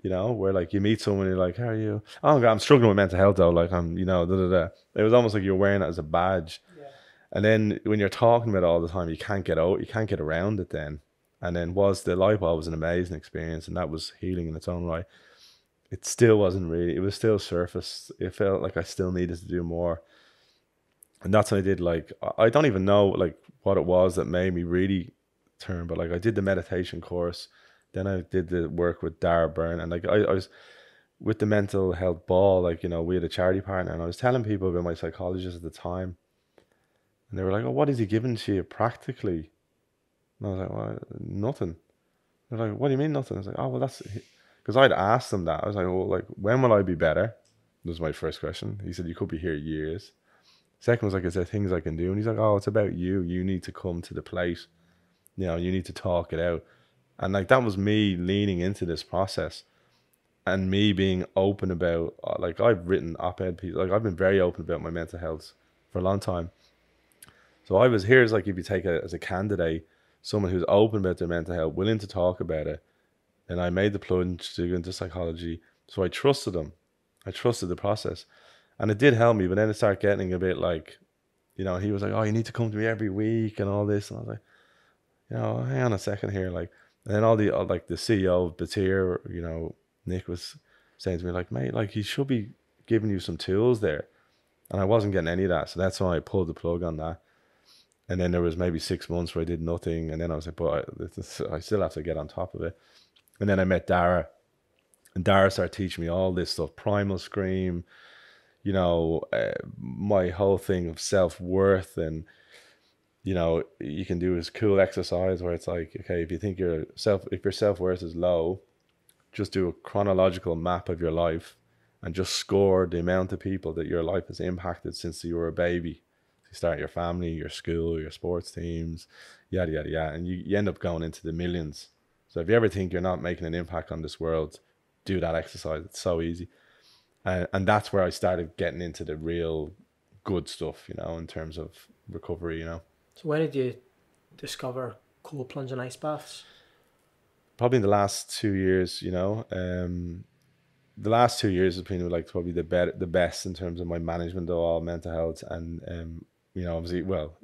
you know, where like you meet someone, you're like, how are you? Oh God, I'm struggling with mental health though. Like I'm, you know, da da da. It was almost like you're wearing it as a badge. Yeah. And then when you're talking about it all the time, you can't get around it then. And then the Light Ball was an amazing experience, and that was healing in its own right. It still wasn't really, it was still surface. It felt like I still needed to do more. And that's what I did. Like, I don't even know like what it was that made me really turn, but like I did the meditation course. Then I did the work with Dara Byrne, and like I was with the mental health ball, like, you know, we had a charity partner, and I was telling people about my psychologist at the time, and they were like, oh, what is he giving to you practically? And I was like, well, nothing. They're like, what do you mean nothing? I was like, oh, well, that's because I'd asked them that. I was like, well, like, when will I be better? That was my first question. He said, you could be here years. Second was like, is there things I can do? And he's like, oh, it's about you. You need to come to the plate. You know, you need to talk it out. And like, that was me leaning into this process and me being open about, like, I've written op-ed pieces. Like, I've been very open about my mental health for a long time. So here's like, if you take as a candidate, someone who's open about their mental health, willing to talk about it. And I made the plunge to go into psychology. So I trusted them. I trusted the process. And it did help me, but then it started getting a bit like, you know, he was like, oh, you need to come to me every week and all this. And I was like, you know, hang on a second here. Like, and then like the CEO of Batir, you know, Nick was saying to me like, mate, like he should be giving you some tools there. And I wasn't getting any of that. So that's why I pulled the plug on that. And then there was maybe 6 months where I did nothing. And then I was like, but I still have to get on top of it. And then I met Dara. And Dara started teaching me all this stuff, primal scream, you know, my whole thing of self-worth. And, you know, you can do this cool exercise where it's like, okay, if you think if your self-worth is low, just do a chronological map of your life and just score the amount of people that your life has impacted since you were a baby. You start your family, your school, your sports teams, yada, yada, yada. And you end up going into the millions. So if you ever think you're not making an impact on this world, do that exercise. It's so easy. And that's where I started getting into the real good stuff, you know, in terms of recovery, you know. So when did you discover cold plunge and ice baths? Probably in the last 2 years, you know. The last 2 years has been like probably the best in terms of my management of all mental health. And, you know, obviously, well,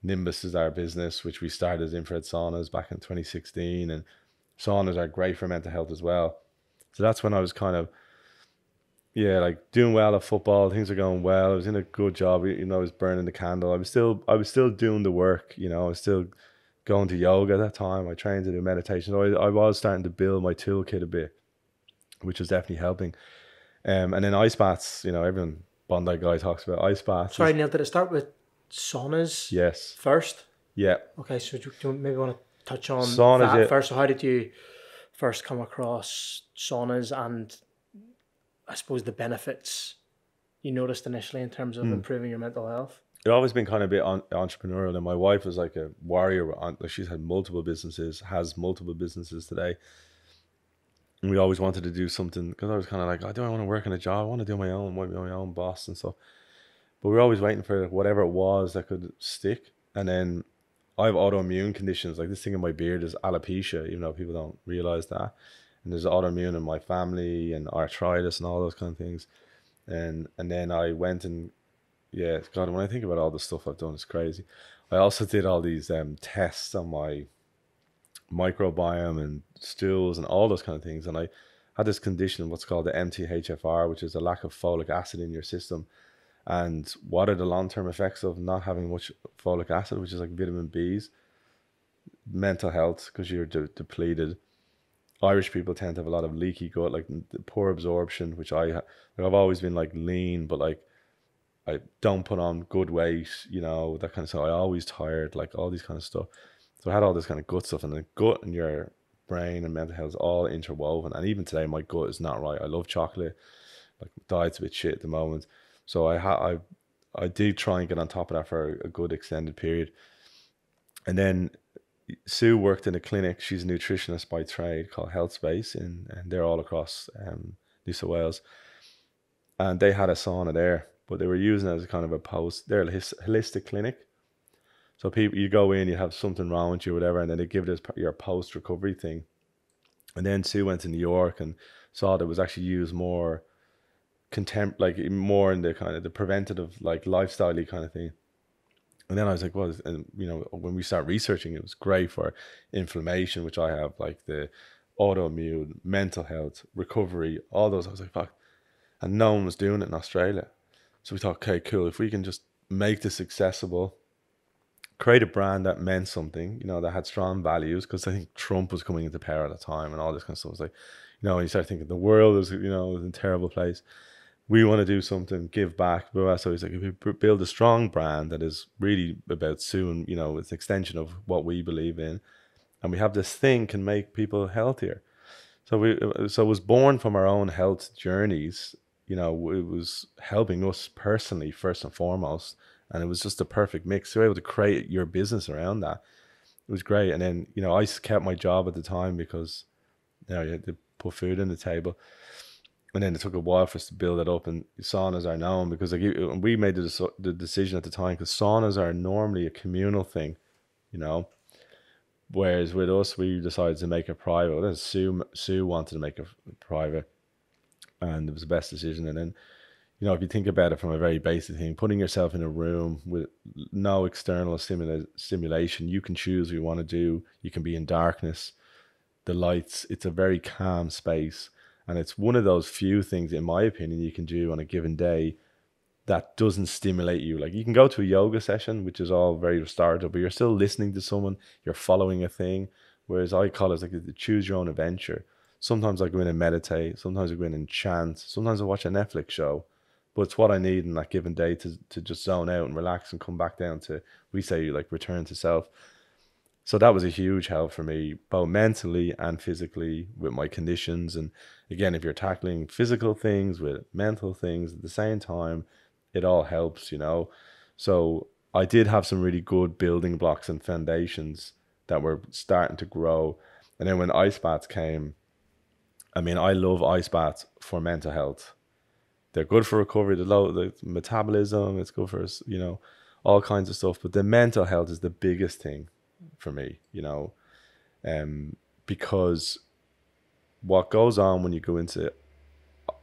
Nimbus is our business, which we started as infrared saunas back in 2016. And saunas are great for mental health as well. So that's when I was kind of, yeah, like doing well at football, things are going well. I was in a good job, I was burning the candle. I was still doing the work, I was still going to yoga at that time. I trained to do meditation. So I was starting to build my toolkit a bit, which was definitely helping. And then ice baths, everyone, Bondi guy talks about ice baths. Sorry, Neil, did I start with saunas Yes. first? Yeah. Okay, so do you maybe want to touch on Saunas, that yeah. first? So how did you first come across saunas, and I suppose the benefits you noticed initially in terms of improving your mental health? It's always been kind of a bit entrepreneurial, and my wife was like a warrior. Like she's had multiple businesses, has multiple businesses today. And we always wanted to do something, because I was kind of like, I don't want to work in a job. I want to do my own boss and stuff. But we were always waiting for whatever it was that could stick. And then I have autoimmune conditions. Like this thing in my beard is alopecia, even though people don't realize that. And there's autoimmune in my family and arthritis and all those kind of things. And then I went and, yeah, God, when I think about all the stuff I've done, it's crazy. I also did all these tests on my microbiome and stools and all those kind of things. And I had this condition, what's called the MTHFR, which is a lack of folic acid in your system. And what are the long-term effects of not having much folic acid, which is like vitamin B's? Mental health, because you're depleted. Irish people tend to have a lot of leaky gut, like poor absorption, which I've always been like lean, but like I don't put on good weight, that kind of stuff. I always tired, like all these kind of stuff. So I had all this kind of gut stuff, and the gut and your brain and mental health is all interwoven. And even today, my gut is not right. I love chocolate, like diet's a bit shit at the moment. So I did try and get on top of that for a good extended period. And then Sue worked in a clinic. She's a nutritionist by trade called Health Space, and they're all across New South Wales. And they had a sauna there, but they were using it as a kind of they're a holistic clinic. So people, you go in, you have something wrong with you, whatever, and then they give it as your post-recovery thing. And then Sue went to New York and saw that it was actually used more like more in the kind of the preventative, like lifestyle-y kind of thing. And then I was like, well, and when we start researching, it was great for inflammation, which I have, like the autoimmune, mental health, recovery, all those. I was like, fuck. And no one was doing it in Australia. So we thought, okay, cool. If we can just make this accessible, create a brand that meant something, that had strong values, because I think Trump was coming into power at the time and all this kind of stuff. It was like, you start thinking the world is, is in a terrible place. We want to do something, give back. So he's like, if we build a strong brand that is really about Sue and, it's an extension of what we believe in, and we have this thing can make people healthier. So it was born from our own health journeys. It was helping us personally first and foremost, and it was just a perfect mix. So we were able to create your business around that. It was great. And then, I kept my job at the time because, you had to put food on the table. And then it took a while for us to build it up. And saunas are known because we made the decision at the time, because saunas are normally a communal thing, Whereas with us, we decided to make it private. Well, Sue wanted to make it private, and it was the best decision. And then, if you think about it from a very basic thing, putting yourself in a room with no external stimulation, you can choose what you want to do. You can be in darkness, the lights. It's a very calm space. And it's one of those few things, in my opinion, you can do on a given day that doesn't stimulate you. Like, you can go to a yoga session, which is all very restorative, but you're still listening to someone, you're following a thing. Whereas I call it like a choose your own adventure. Sometimes I go in and meditate. Sometimes I go in and chant. Sometimes I watch a Netflix show. But it's what I need in that given day to just zone out and relax and come back down to, we say, like, return to self. So that was a huge help for me, both mentally and physically, with my conditions. And again, if you're tackling physical things with mental things at the same time, it all helps, So I did have some really good building blocks and foundations that were starting to grow. And then when ice baths came, I love ice baths for mental health. They're good for recovery, the metabolism, it's good for, all kinds of stuff. But the mental health is the biggest thing for me, because what goes on when you go into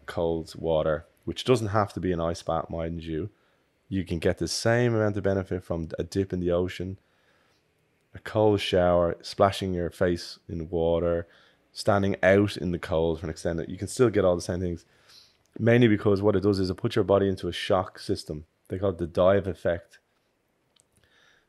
cold water, which doesn't have to be an ice bath, mind you, you can get the same amount of benefit from a dip in the ocean, a cold shower, splashing your face in water, standing out in the cold for an extended, you can still get all the same things. mainly because what it does is it puts your body into a shock system. They call it the dive effect.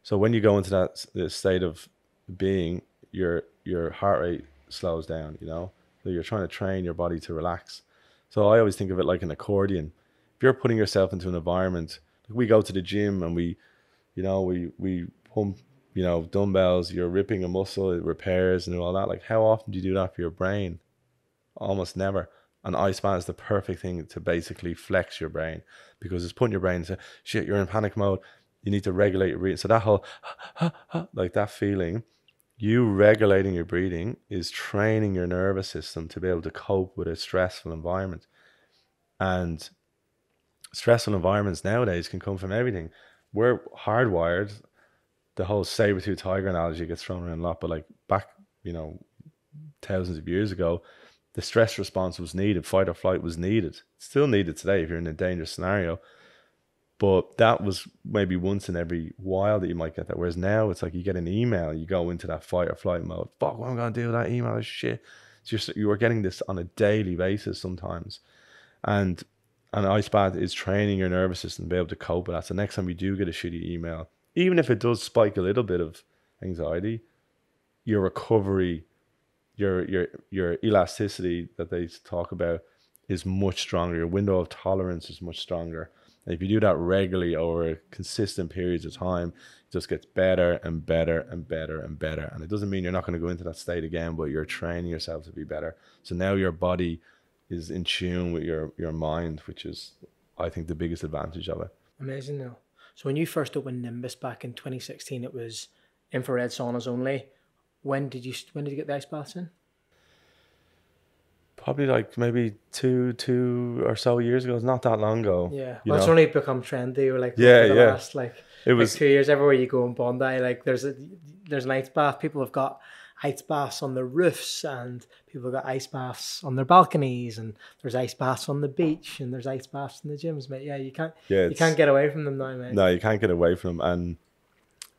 So when you go into that state of being, your heart rate slows down, you know? So you're trying to train your body to relax. So I always think of it like an accordion. If you're putting yourself into an environment, like we go to the gym and we pump, dumbbells, you're ripping a muscle, it repairs and all that. Like how often do you do that for your brain? Almost never. An ice bath is the perfect thing to basically flex your brain, because it's putting your brain into shit, you're in panic mode. You need to regulate your breathing. So that whole like that feeling, you regulating your breathing is training your nervous system to be able to cope with a stressful environment. And stressful environments nowadays can come from everything. We're hardwired. The whole saber-tooth tiger analogy gets thrown around a lot, but like back, thousands of years ago, the stress response was needed. Fight or flight was needed. It's still needed today if you're in a dangerous scenario. But that was maybe once in every while that you might get that. Whereas now it's like you get an email, you go into that fight or flight mode. Fuck, what am I going to do with that email? Shit. You are getting this on a daily basis sometimes. And an ice bath is training your nervous system to be able to cope with that. So next time you do get a shitty email, even if it does spike a little bit of anxiety, your recovery, your elasticity that they talk about is much stronger. Your window of tolerance is much stronger. And if you do that regularly over consistent periods of time, it just gets better and better and better and better. And it doesn't mean you're not going to go into that state again, but you're training yourself to be better. So now your body is in tune with your mind, which is, I think, the biggest advantage of it. Amazing though. So when you first opened Nimbus back in 2016, it was infrared saunas only. When did you get the ice baths in? Probably like maybe two or so years ago. It's not that long ago. Yeah, well, it's only become trendy. Or like last it was 2 years. Everywhere you go in Bondi, like there's an ice bath. People have got ice baths on their roofs, and people have got ice baths on their balconies, and there's ice baths on the beach, and there's ice baths in the gyms. Mate, you can't get away from them now, mate. No, you can't get away from them. And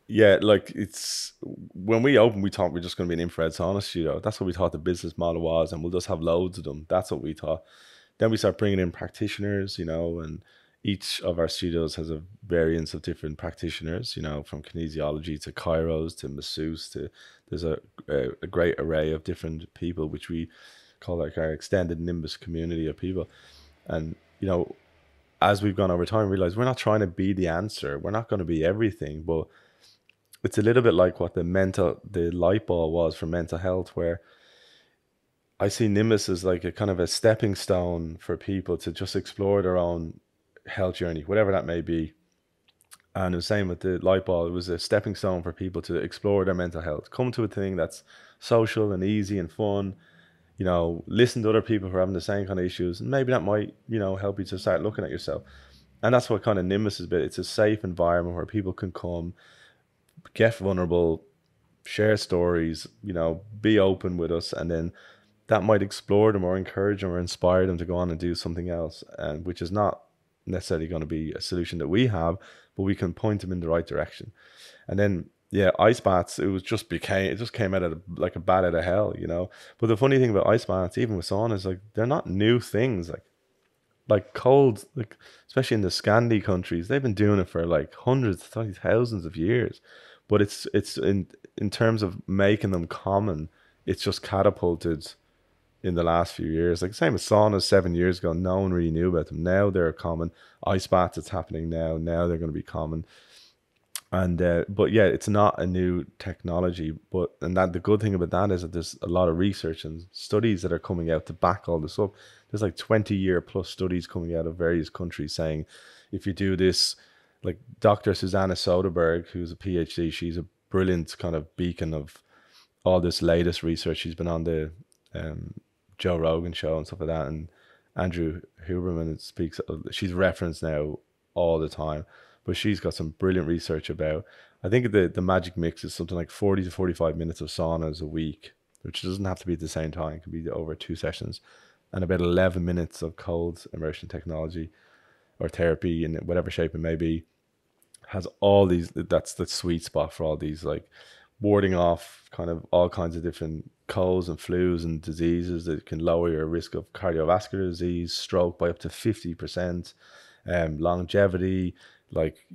yeah, like it's when we opened, we thought we're just going to be an infrared sauna studio. That's what we thought the business model was, and we'll just have loads of them. That's what we thought. Then we start bringing in practitioners, and each of our studios has a variance of different practitioners, from kinesiology to chiros to masseuse to there's a great array of different people, which we call like our extended Nimbus community of people. And as we've gone over time, we realize we're not trying to be the answer. We're not going to be everything, but it's a little bit like what the light bulb was for mental health, where I see Nimbus as like a kind of a stepping stone for people to just explore their own health journey, whatever that may be. And the same with the light bulb. It was a stepping stone for people to explore their mental health, come to a thing that's social and easy and fun, listen to other people who are having the same kind of issues, and maybe that might, help you to start looking at yourself. And that's what kind of Nimbus is about. It's a safe environment where people can come, get vulnerable, share stories, be open with us, and then that might explore them or encourage them or inspire them to go on and do something else, and which is not necessarily going to be a solution that we have, but we can point them in the right direction. And then ice baths, it just came out of like a bat out of hell, But the funny thing about ice baths, even with saunas, like they're not new things. Like cold, like especially in the Scandi countries, they've been doing it for like hundreds, thousands of years. But it's in terms of making them common, it's just catapulted in the last few years. Like same as saunas 7 years ago, no one really knew about them. Now they're common. Ice baths, it's happening now. Now they're going to be common. And but yeah, it's not a new technology. And that the good thing about that is that there's a lot of research and studies that are coming out to back all this up. There's like 20-year plus studies coming out of various countries saying, if you do this, like Dr. Susanna Soderberg, who's a PhD, she's a brilliant kind of beacon of all this latest research. She's been on the Joe Rogan show and stuff like that, and Andrew Huberman speaks. She's referenced now all the time, but she's got some brilliant research about. I think the magic mix is something like 40 to 45 minutes of saunas a week, which doesn't have to be at the same time. It can be over 2 sessions, and about 11 minutes of cold immersion technology or therapy in whatever shape it may be. Has all these. That's the sweet spot for all these like warding off kind of all kinds of different colds and flus and diseases that can lower your risk of cardiovascular disease, stroke by up to 50%, longevity, like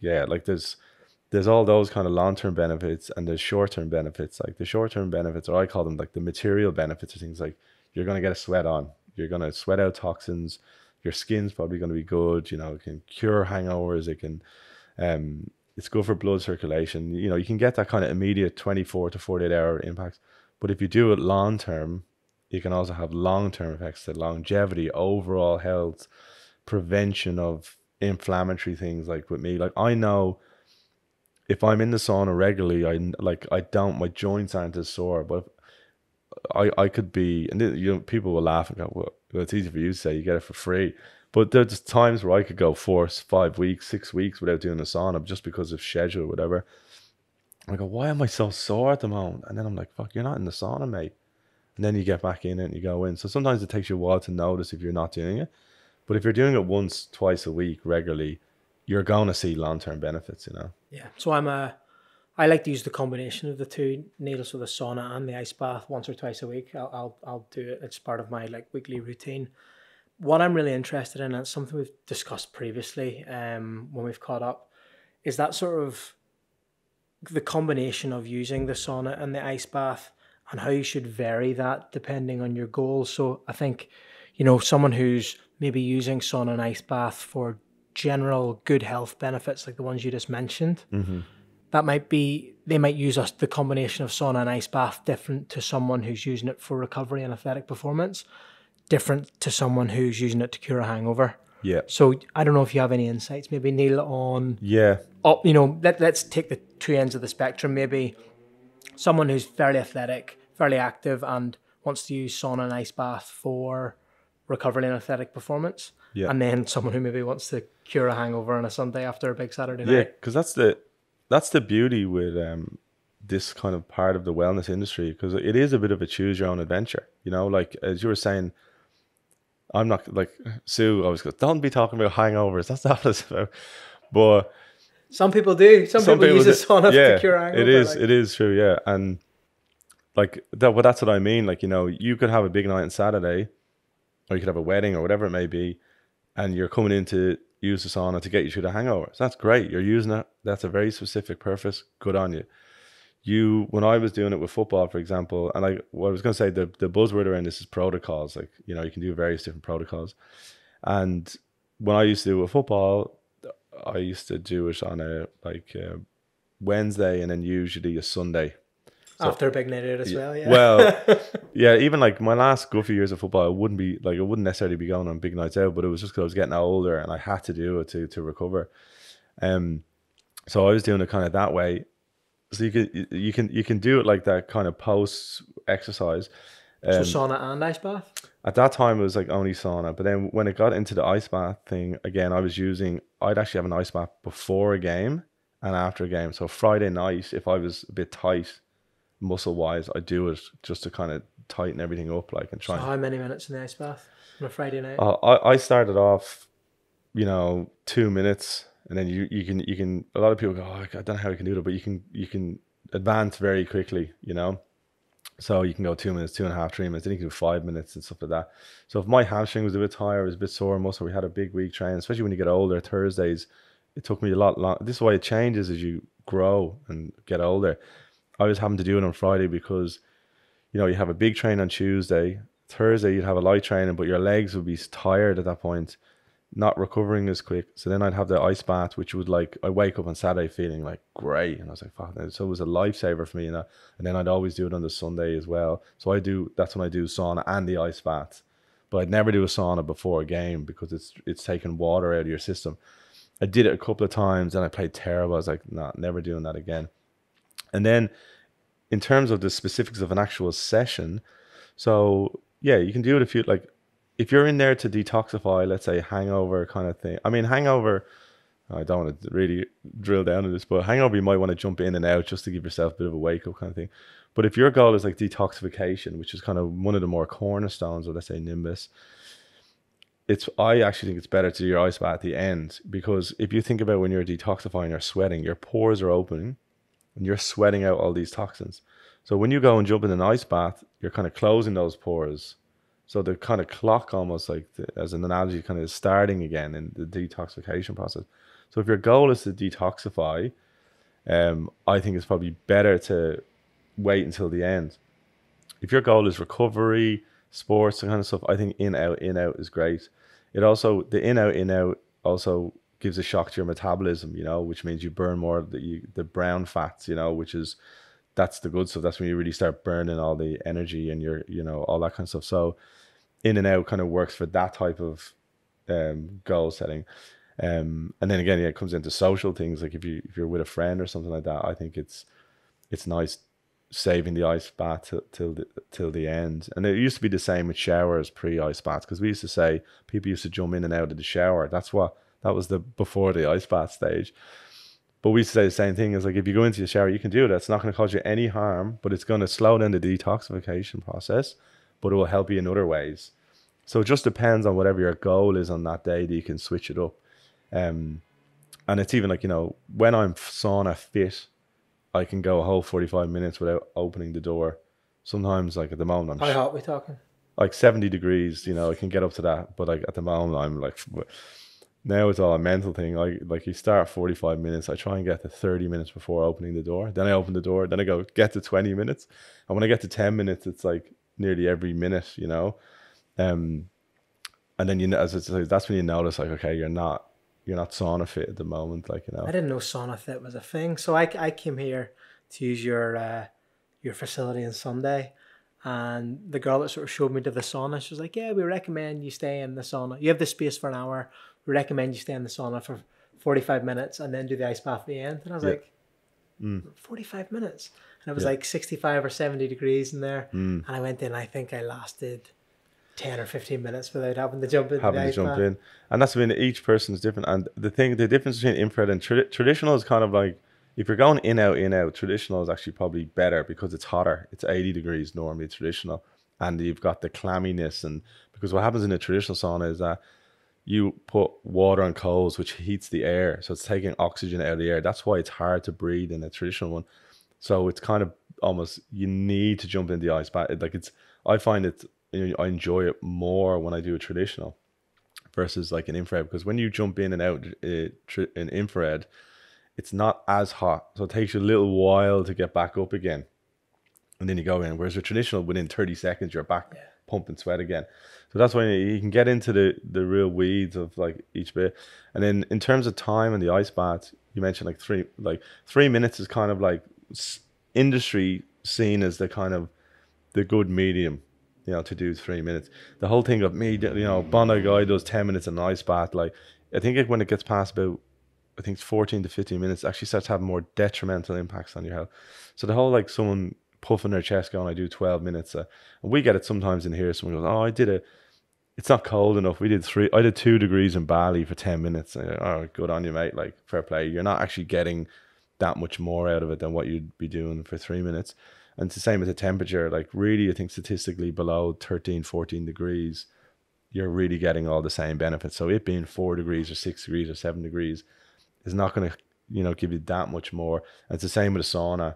there's all those kind of long-term benefits, and there's short-term benefits. Like the short-term benefits, or I call them like the material benefits, are things like you're going to get a sweat on, you're going to sweat out toxins, your skin's probably going to be good, you know, it can cure hangovers, it can it's good for blood circulation. You know, you can get that kind of immediate 24 to 48 hour impact. But if you do it long term, you can also have long-term effects to longevity, overall health, prevention of inflammatory things. Like with me, like I know if I'm in the sauna regularly, my joints aren't as sore, but I could be, and you know, people will laugh and go, well, it's easy for you to say, you get it for free. But there's times where I could go 4, 5 weeks, 6 weeks without doing a sauna just because of schedule or whatever. I go, why am I so sore at the moment? And then I'm like, fuck, you're not in the sauna, mate. And then you get back in it and you go in. So sometimes it takes you a while to notice if you're not doing it. But if you're doing it once, twice a week regularly, you're going to see long-term benefits, you know? Yeah. So I like to use the combination of the two, Neil, so the sauna and the ice bath once or twice a week. I'll do it. It's part of my like weekly routine. What I'm really interested in, and it's something we've discussed previously when we've caught up, is that sort of the combination of using the sauna and the ice bath and how you should vary that depending on your goals. So I think, you know, someone who's maybe using sauna and ice bath for general good health benefits, like the ones you just mentioned, that might be, they might use the combination of sauna and ice bath different to someone who's using it for recovery and athletic performance, different to someone who's using it to cure a hangover. Yeah. So I don't know if you have any insights, maybe Neil, on, yeah, you know, let's take the two ends of the spectrum. Maybe someone who's fairly athletic, fairly active, and wants to use sauna and ice bath for recovery and athletic performance. Yeah. And then someone who maybe wants to cure a hangover on a Sunday after a big Saturday night. Yeah, because that's the beauty with this kind of part of the wellness industry, because it is a bit of a choose your own adventure. You know, like as you were saying, I'm not like Sue always goes, don't be talking about hangovers. That's not what it's about. But some people do. Some people use a sauna to cure a hangover. It is true, yeah. And like that, well, that's what I mean. Like, you know, you could have a big night on Saturday, or you could have a wedding or whatever it may be, and you're coming in to use the sauna to get you through the hangover. So that's great. You're using it. That's a very specific purpose. Good on you. When I was doing it with football, for example, and what I was going to say, the buzzword around this is protocols. Like, you know, you can do various different protocols. And when I used to do it with football, I used to do it on a Wednesday and then usually a Sunday. So, after a big night out as well, yeah. Well, yeah, even like my last good few years of football, I wouldn't necessarily be going on big nights out, but it was just because I was getting older and I had to do it to recover. So I was doing it kind of that way. So you can do it like that kind of post exercise. So sauna and ice bath? At that time it was like only sauna, but then when it got into the ice bath thing again, I'd actually have an ice bath before a game and after a game. So Friday night, if I was a bit tight muscle wise, I'd do it just to kind of tighten everything up, like, and try. So how many minutes in the ice bath on a Friday night? I started off, 2 minutes. And then you can a lot of people go, oh, I don't know how I can do that, but you can advance very quickly, you know. So you can go 2 minutes, 2.5, 3 minutes, then you can do 5 minutes and stuff like that. So if my hamstring was a bit tired, was a bit sore muscle, we had a big week training, especially when you get older. Thursdays, it took me a lot long. This is why it changes as you grow and get older. I was having to do it on Friday because, you have a big train on Tuesday. Thursday you'd have a light training, but your legs would be tired at that point, not recovering as quick. So then I'd have the ice bath, which would I wake up on Saturday feeling like great, and I was like, fuck. So it was a lifesaver for me, and then I'd always do it on the Sunday as well. So that's when I do sauna and the ice bath, but I'd never do a sauna before a game because it's taking water out of your system. I did it a couple of times and I played terrible. I was like, nah, never doing that again. And then in terms of the specifics of an actual session, so yeah, you can do it if you're in there to detoxify, let's say hangover kind of thing. I mean, hangover, I don't want to really drill down into this, but hangover, you might want to jump in and out just to give yourself a bit of a wake up kind of thing. But if your goal is like detoxification, which is kind of one of the more cornerstones of, let's say, Nimbus, I actually think it's better to do your ice bath at the end, because if you think about when you're detoxifying or sweating, your pores are opening, and you're sweating out all these toxins. So when you go and jump in an ice bath, you're kind of closing those pores. So the kind of clock almost like, as an analogy, kind of is starting again in the detoxification process. So if your goal is to detoxify, I think it's probably better to wait until the end. If your goal is recovery, sports, that kind of stuff, I think in out is great. It also, the in out also gives a shock to your metabolism, you know, which means you burn more of the brown fats, you know, that's the good stuff. That's when you really start burning all the energy and your, you know, all that kind of stuff. So in and out kind of works for that type of goal setting. And then again, it comes into social things. Like if you're with a friend or something like that, I think it's nice saving the ice bath till the end. And it used to be the same with showers pre-ice baths, because we used to say people used to jump in and out of the shower. That was the before the ice bath stage. But we used to say the same thing, is like, if you go into the shower, you can do that. It's not going to cause you any harm, but it's going to slow down the detoxification process, but it will help you in other ways. So it just depends on whatever your goal is on that day that you can switch it up. And it's even like, you know, when I'm sauna fit, I can go a whole 45 minutes without opening the door. Sometimes, like at the moment, How hot are we talking? like 70 degrees, you know, I can get up to that. But like at the moment, I'm like, now it's all a mental thing. Like you start 45 minutes, I try and get to 30 minutes before opening the door. Then I open the door, then I go get to 20 minutes. And when I get to 10 minutes, it's like nearly every minute, you know. And then, you know, that's when you notice, like, okay, you're not sauna fit at the moment, like, you know. I didn't know sauna fit was a thing. So I came here to use your facility on Sunday, and the girl that sort of showed me to the sauna, she was like, yeah, we recommend you stay in the sauna. You have the space for an hour. We recommend you stay in the sauna for 45 minutes and then do the ice bath at the end. And I was like, 45 minutes? And it was like 65 or 70 degrees in there. And I went in, I think I lasted 10 or 15 minutes without having to jump in. And that's when each person's different. And the difference between infrared and traditional is kind of like, if you're going in out, traditional is actually probably better because it's hotter. It's 80 degrees normally traditional, and you've got the clamminess. And because what happens in a traditional sauna is that you put water on coals, which heats the air, so it's taking oxygen out of the air. That's why it's hard to breathe in a traditional one. So it's kind of almost, you need to jump in the ice bath. Like, I find it, you know, I enjoy it more when I do a traditional versus like an infrared, because when you jump in and out in infrared, it's not as hot, so it takes you a little while to get back up again, and then you go in. Whereas with traditional, within 30 seconds you're back pumping sweat again. So that's why you can get into the real weeds of like each bit. And then in terms of time in the ice bath, you mentioned like 3 minutes is kind of like industry seen as the kind of the good medium, you know, to do 3 minutes. The whole thing of me, you know, Bondi guy does 10 minutes in an ice bath. Like, I think when it gets past about, I think it's 14 to 15 minutes, it actually starts having more detrimental impacts on your health. So the whole, like, someone puffing their chest going, I do 12 minutes. And we get it sometimes in here. Someone goes, oh, it's not cold enough. I did 2 degrees in Bali for 10 minutes. And oh, good on you, mate. Like, fair play. You're not actually getting that much more out of it than what you'd be doing for 3 minutes. And it's the same with the temperature. Like, really, I think statistically below 13, 14 degrees, you're really getting all the same benefits. So it being 4 degrees or 6 degrees or 7 degrees is not going to, you know, give you that much more. And it's the same with a sauna.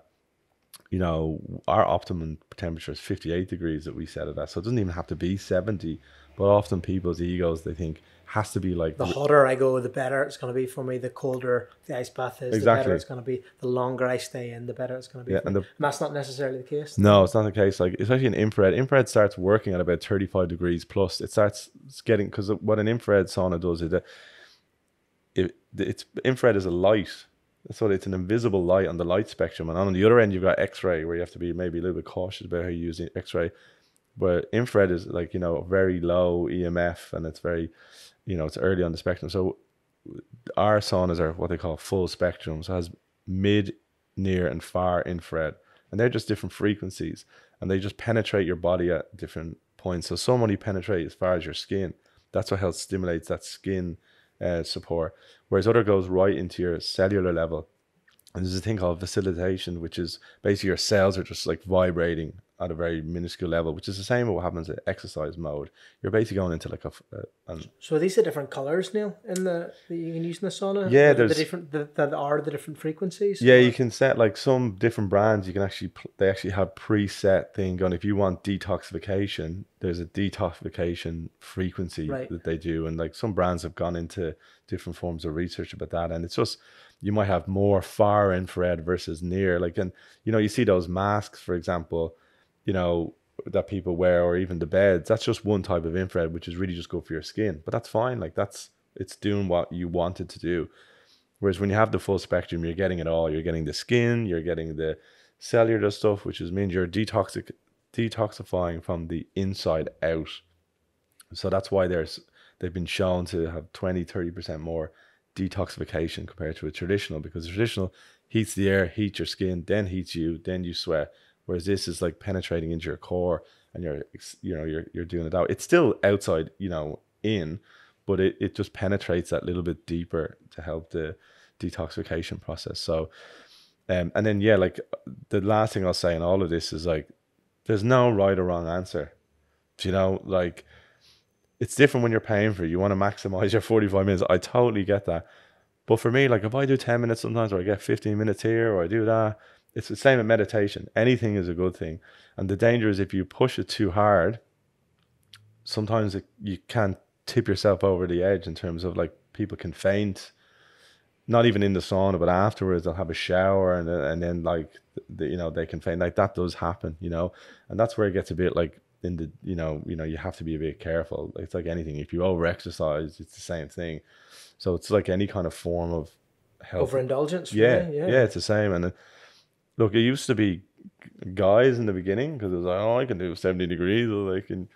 You know, our optimum temperature is 58 degrees that we set it at. So it doesn't even have to be 70. But often people's egos, they think, has to be like... The hotter I go, the better it's going to be for me. The colder the ice bath is, the better it's going to be. The longer I stay in, the better it's going to be for me. And that's not necessarily the case. No, it's not the case. Like, especially in infrared. Infrared starts working at about 35 degrees plus. It starts getting... Because what an infrared sauna does is infrared is a light. So it's an invisible light on the light spectrum. And on the other end, you've got X-ray, where you have to be maybe a little bit cautious about how you use X-ray. But infrared is like, you know, very low EMF, and it's very, you know, it's early on the spectrum. So our saunas are what they call full spectrum. So it has mid, near, and far infrared. And they're just different frequencies. And they just penetrate your body at different points. So some only penetrate as far as your skin. That's what helps stimulates that skin support. Whereas other goes right into your cellular level. And there's a thing called facilitation, which is basically your cells are just like vibrating at a very minuscule level, which is the same as what happens in exercise mode. You're basically going into like So are these the different colors, Neil, that you can use in the sauna? Yeah, the there's different that are the different frequencies. yeah, you can set like some different brands. You can actually they actually have preset thing going. If you want detoxification, there's a detoxification frequency that they do, and like some brands have gone into different forms of research about that. And it's just you might have more far infrared versus near. Like, and you see those masks, for example, that people wear, or even the beds. That's just one type of infrared, which is really just good for your skin. But that's fine. Like it's doing what you want it to do. Whereas when you have the full spectrum, you're getting it all. You're getting the skin, you're getting the cellular stuff, which means you're detoxifying from the inside out. So that's why they've been shown to have 20-30% more detoxification compared to a traditional, because the traditional heats the air, heats your skin, then heats you, then you sweat. Whereas this is like penetrating into your core, and you're doing it out. It's still outside, in, but it just penetrates that little bit deeper to help the detoxification process. So, and then like the last thing I'll say in all of this is like, there's no right or wrong answer. Like it's different when you're paying for it. You want to maximize your 45 minutes. I totally get that. But for me, like if I do 10 minutes sometimes, or I get 15 minutes here, or I do that, it's the same with meditation. Anything is a good thing. And the danger is if you push it too hard, sometimes you can't tip yourself over the edge in terms of like people can faint, not even in the sauna, but afterwards they'll have a shower and then like they can faint. Like that does happen, and that's where it gets a bit like in the you have to be a bit careful. It's like anything. If you over exercise, it's the same thing. So it's like any kind of form of health overindulgence. Yeah, really? Yeah, it's the same. And look, it used to be guys in the beginning because it was like, oh, I can do 70 degrees, or like in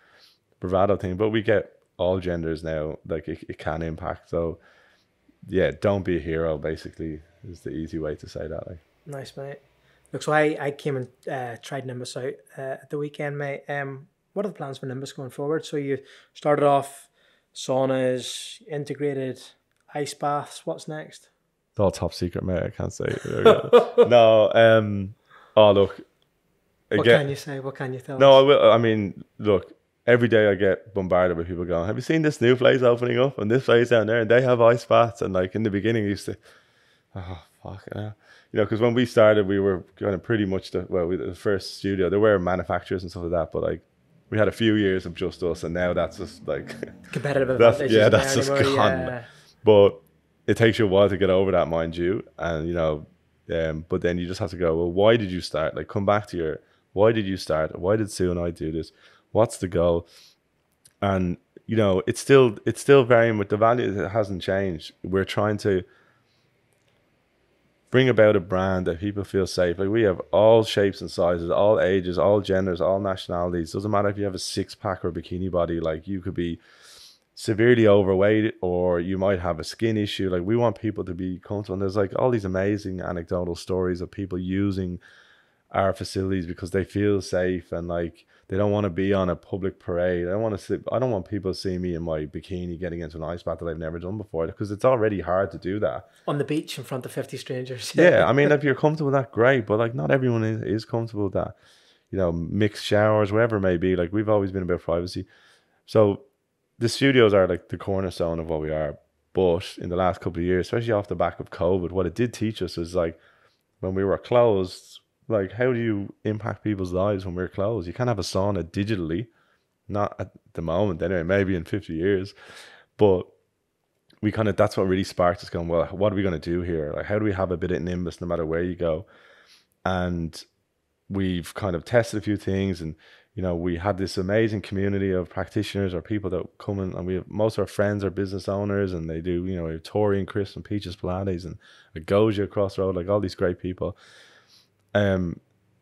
bravado thing. But we get all genders now, like it can impact. So yeah, don't be a hero basically is the easy way to say that. Like, nice, mate. Look, so I came and tried Nimbus out at the weekend, mate. What are the plans for Nimbus going forward? So you started off saunas, integrated ice baths. What's next? it's all top secret, mate. I can't say. No. Oh look. Again, what can you say? What can you tell us? No, I will. I mean, look. Every day I get bombarded with people going, have you seen this new place opening up and this place down there? And they have ice baths. And like in the beginning, I used to, oh, fuck. Because when we started, we were kind of pretty much the first studio. There were manufacturers and stuff like that. But like we had a few years of just us. And now that's just like. Competitive advantage. That's just gone. Yeah. But it takes you a while to get over that, mind you. And, but then you just have to go, well, why did you start? Like come back to why did you start? Why did Sue and I do this? What's the goal? And it's still very much the value. It hasn't changed. We're trying to bring about a brand that people feel safe. Like we have all shapes and sizes, all ages, all genders, all nationalities. Doesn't matter if you have a 6-pack or bikini body. Like you could be severely overweight, or you might have a skin issue. Like we want people to be comfortable. And there's like all these amazing anecdotal stories of people using our facilities because they feel safe and like they don't want to be on a public parade. I don't want people to see me in my bikini getting into an ice bath that I've never done before, because it's already hard to do that on the beach in front of 50 strangers. Yeah, I mean, if you're comfortable with that, great, but like not everyone is comfortable with that. Mixed showers, whatever it may be. Like we've always been about privacy. So the studios are like the cornerstone of what we are. But in the last couple of years, especially off the back of COVID, what it did teach us is like when we were closed, like how do you impact people's lives when we're closed? You can't have a sauna digitally, not at the moment anyway, maybe in 50 years. But that's what really sparked us going, well, what are we going to do here? Like how do we have a bit of Nimbus no matter where you go? And we've kind of tested a few things, and we had this amazing community of practitioners or people that come in, and we have most of our friends are business owners, and they do, we have Tori and Chris and Peaches Pilates and a Goja across the road, like all these great people.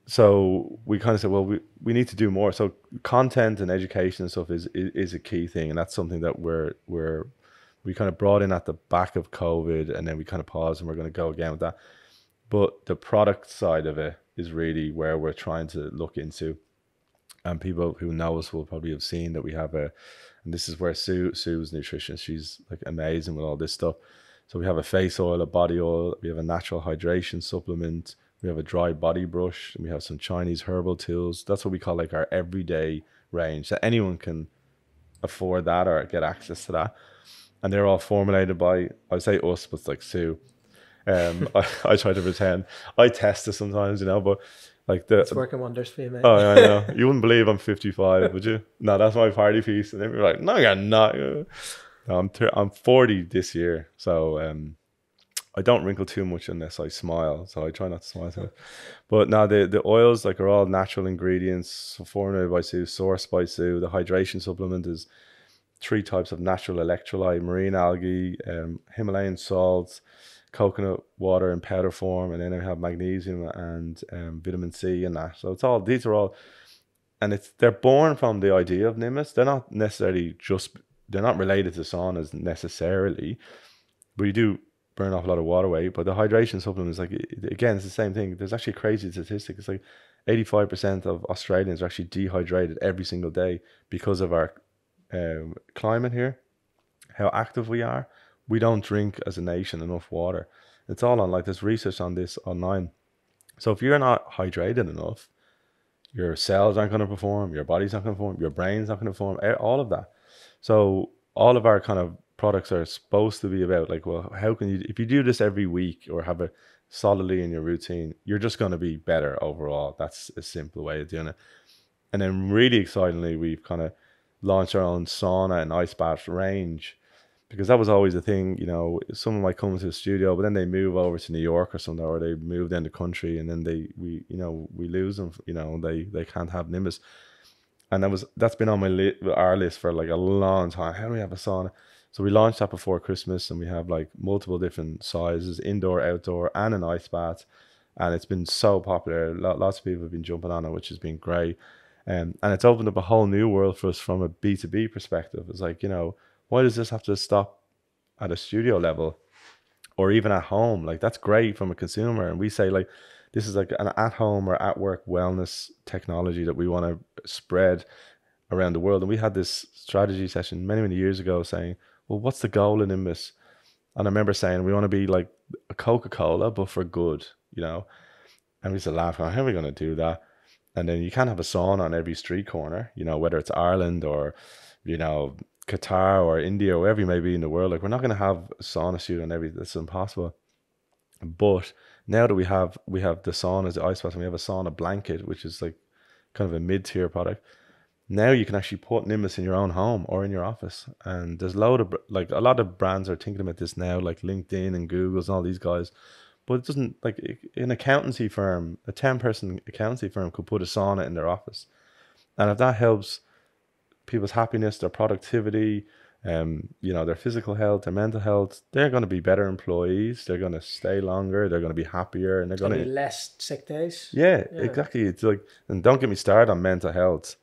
So we kind of said, well, we need to do more. So content and education and stuff is a key thing, and that's something that we kind of brought in at the back of COVID, and then we kind of paused, and we're going to go again with that. But the product side of it is really where we're trying to look into. And people who know us will probably have seen that we have and this is where Sue's nutritionist, she's like amazing with all this stuff. So we have a face oil, a body oil, we have a natural hydration supplement, We have a dry body brush, and we have some Chinese herbal tools. That's what we call like our everyday range, that anyone can afford that or get access to that. And they're all formulated by, I say us, but it's like Sue. I try to pretend. I test it sometimes, but like It's working wonders for you, mate. Oh, I know. You wouldn't believe I'm 55, would you? No, that's my party piece. And then we're like, no, you're not. No, I'm 40 this year, so I don't wrinkle too much unless I smile. So I try not to smile too much. But now the oils like are all natural ingredients formulated by Sue, sourced by Sue. The hydration supplement is 3 types of natural electrolyte: marine algae, Himalayan salts, coconut water in powder form, and then I have magnesium and vitamin C and that. So these are all, and they're born from the idea of Nimbus. They're not necessarily they're not related to saunas necessarily, but you do burn off a lot of water weight. But the hydration supplement is like, again, it's the same thing. There's actually a crazy statistic. It's like 85% of Australians are actually dehydrated every single day because of our climate here, how active we are. We don't drink as a nation enough water. It's all on, like, there's research on this online. So if you're not hydrated enough, your cells aren't going to perform, your body's not going to perform, your brain's not going to perform, all of that. So all of our kind of products are supposed to be about like, well, how can you, if you do this every week or have it solidly in your routine, you're just going to be better overall. That's a simple way of doing it. And then really excitingly, we've kind of launched our own sauna and ice bath range, because that was always the thing. Someone might come to the studio, but then they move over to New York or something, or they move in the country, and then we lose them. They can't have Nimbus, and that's been on our list for like a long time. How do we have a sauna? So we launched that before Christmas, and we have like multiple different sizes, indoor, outdoor, and an ice bath, and it's been so popular. Lots of people have been jumping on it, which has been great, and it's opened up a whole new world for us from a B2B perspective. It's like, why does this have to stop at a studio level or even at home? Like, that's great from a consumer. And we say, like, this is like an at-home or at-work wellness technology that we want to spread around the world. And we had this strategy session many, many years ago saying, well, what's the goal in Nimbus? And I remember saying, we want to be like a Coca-Cola, but for good, And we used to laugh, how are we going to do that? And then you can't have a sauna on every street corner, whether it's Ireland or, Qatar or India or wherever you may be in the world. Like, we're not going to have a sauna studio on every, that's impossible. But now that we have the saunas, the ice baths, and we have a sauna blanket, which is like kind of a mid-tier product, now you can actually put Nimbus in your own home or in your office. And there's a lot of brands are thinking about this now, like LinkedIn and Google's and all these guys. But it doesn't, like, an accountancy firm, a 10-person accountancy firm could put a sauna in their office. And if that helps people's happiness, their productivity, their physical health, their mental health, they're going to be better employees. They're going to stay longer. They're going to be happier, and they're going to be less sick days. Yeah, exactly. It's like, and don't get me started on mental health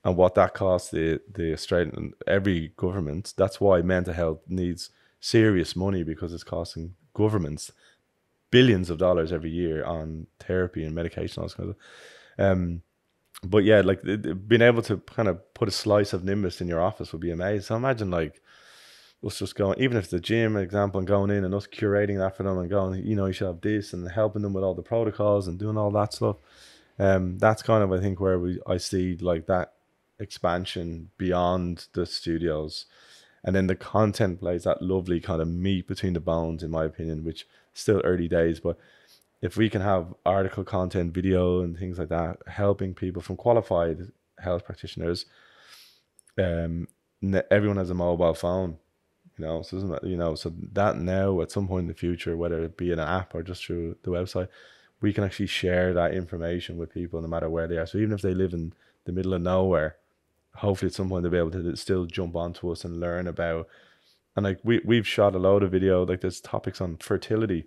and what that costs the Australian, every government. That's why mental health needs serious money, because it's costing governments billions of dollars every year on therapy and medication, all this kind of. But yeah, like, being able to kind of put a slice of Nimbus in your office would be amazing. So imagine, like, us just going, even if it's the gym example, and going in and us curating that for them and going, you should have this, and helping them with all the protocols and doing all that stuff. That's kind of, I think, where I see like that expansion beyond the studios. And then the content plays that lovely kind of meat between the bones, in my opinion, which still early days, but if we can have article content, video and things like that, helping people from qualified health practitioners, everyone has a mobile phone, so that now at some point in the future, whether it be an app or just through the website, we can actually share that information with people no matter where they are. So even if they live in the middle of nowhere, hopefully at some point they'll be able to still jump onto us and learn about. And like, we've shot a load of video, like there's topics on fertility.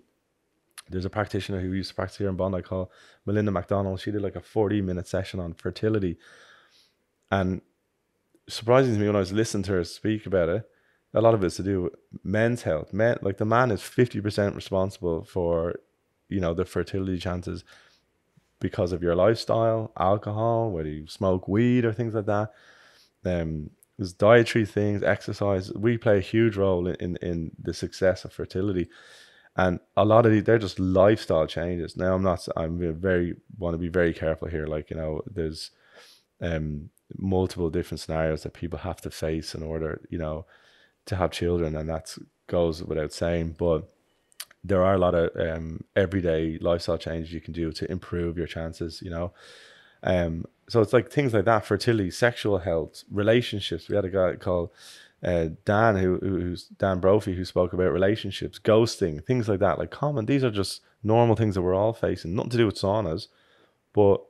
There's a practitioner who used to practice here in Bondi called Melinda McDonald. She did like a 40-minute session on fertility. And surprising to me, when I was listening to her speak about it, a lot of it's to do with men's health. Like, the man is 50% responsible for, the fertility chances because of your lifestyle, alcohol, whether you smoke weed or things like that. There's dietary things, exercise. We play a huge role in the success of fertility. And a lot of these, they're just lifestyle changes. Now, want to be very careful here. Like, you know, there's multiple different scenarios that people have to face in order, you know, to have children. And that goes without saying. But there are a lot of everyday lifestyle changes you can do to improve your chances, you know. So it's like things like that: fertility, sexual health, relationships. We had a guy called Dan, who's Dan Brophy, who spoke about relationships, ghosting, things like that. Like common, these are just normal things that we're all facing. Nothing to do with saunas, but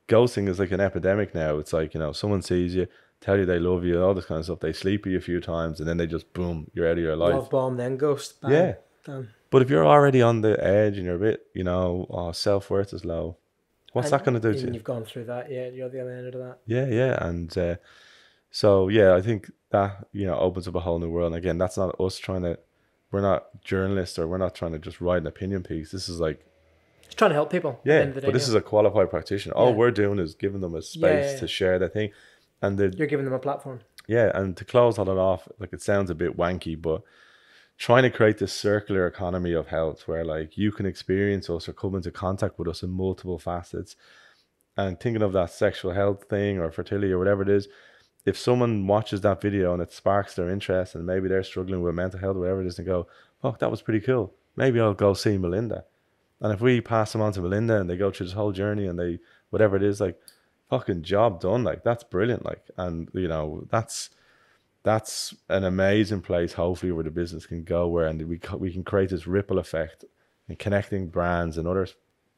ghosting is like an epidemic now. It's like, you know, someone sees you, tell you they love you, all this kind of stuff. They sleep with you a few times, and then they just boom, you're out of your life. Love bomb, then ghost. Bang, yeah. done. But if you're already on the edge and you're a bit, you know, self-worth is low, what's that going to do to you? You've gone through that, yeah. You're the other end of that. Yeah. And so, yeah, I think that, you know, opens up a whole new world. And again, that's not us we're not journalists, or we're not trying to just write an opinion piece. This is like, just trying to help people. Yeah, at the end of the day, but this is a qualified practitioner. All we're doing is giving them a space to share their thing. And you're giving them a platform. Yeah, and to close all that off, like, it sounds a bit wanky, but trying to create this circular economy of health where, like, you can experience us or come into contact with us in multiple facets. And thinking of that sexual health thing or fertility or whatever it is, if someone watches that video and it sparks their interest, and maybe they're struggling with mental health or whatever it is, and go, fuck, that was pretty cool. Maybe I'll go see Melinda. And if we pass them on to Melinda and they go through this whole journey and they, whatever it is, like, fucking job done. Like, that's brilliant. Like, and, you know, that's an amazing place, hopefully, where the business can go, where, and we can create this ripple effect and connecting brands and other,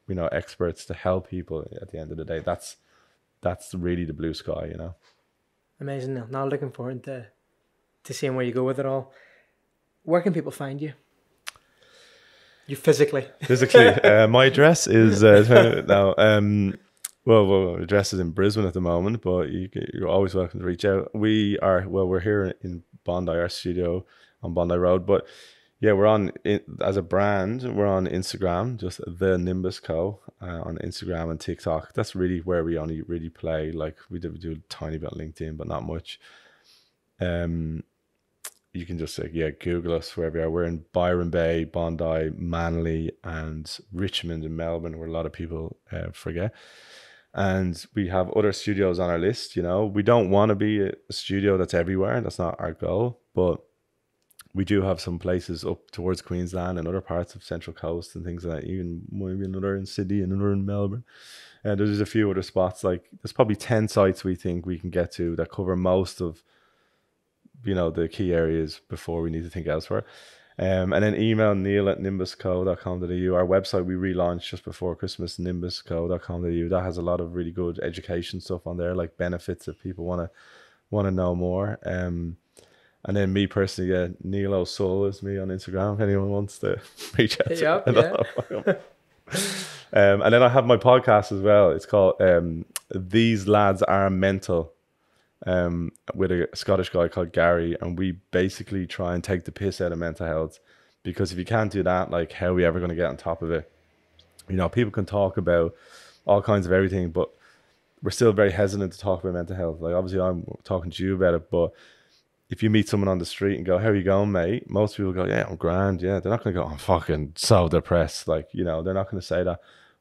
you know, experts to help people at the end of the day. That's really the blue sky, you know. Amazing. Now looking forward to seeing where you go with it all. Where can people find you? You physically. My address is well, address is in Brisbane at the moment, but you're always welcome to reach out. We're here in Bondi, our studio on Bondi Road, but yeah, as a brand, we're on Instagram, just the Nimbus Co on Instagram and TikTok. That's really where we only really play. Like, we do a tiny bit on LinkedIn, but not much. You can just Google us wherever we are. We're in Byron Bay, Bondi, Manly, and Richmond in Melbourne, where a lot of people forget. And we have other studios on our list. You know, we don't want to be a studio that's everywhere. That's not our goal. But we do have some places up towards Queensland and other parts of Central Coast and things like that. Even maybe another in Sydney and another in Melbourne. And there's a few other spots. Like, there's probably 10 sites we think we can get to that cover most of, you know, the key areas before we need to think elsewhere. And then email neil@nimbusco.com.au. Our website we relaunched just before Christmas, nimbusco.com.au. That has a lot of really good education stuff on there, like benefits if people want to know more. And then me personally, Neil O'Sul is me on Instagram if anyone wants to reach out to and then I have my podcast as well. It's called These Lads Are Mental, with a Scottish guy called Gary, and we basically try and take the piss out of mental health, because if you can't do that, like, how are we ever going to get on top of it? You know, people can talk about all kinds of everything, but we're still very hesitant to talk about mental health. Like, obviously I'm talking to you about it, but if you meet someone on the street and go, how are you going, mate? Most people go, yeah, I'm grand. Yeah, they're not going to go, I'm fucking so depressed. Like, you know, they're not going to say that,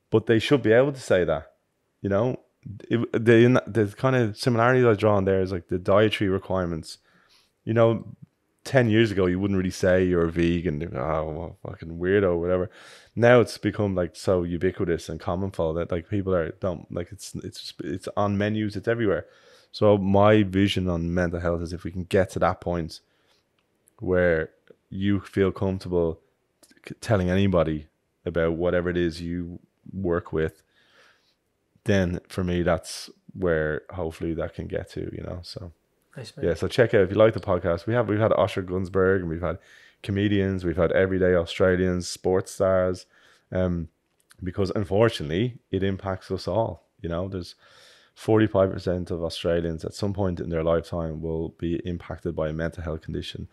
but they should be able to say that, you know. The kind of similarities I draw on there is like the dietary requirements. You know, 10 years ago you wouldn't really say you're a vegan. Oh, well, fucking weirdo or whatever. Now it's become like so ubiquitous and commonful that, like, people don't like, it's on menus, it's everywhere. So my vision on mental health is if we can get to that point where you feel comfortable telling anybody about whatever it is you work with, then for me, that's where hopefully that can get to, you know. So nice, yeah, so check out if you like the podcast. We've had Osher Gunsberg, and we've had comedians, we've had everyday Australians, sports stars, because unfortunately it impacts us all. You know, there's 45% of Australians at some point in their lifetime will be impacted by a mental health condition.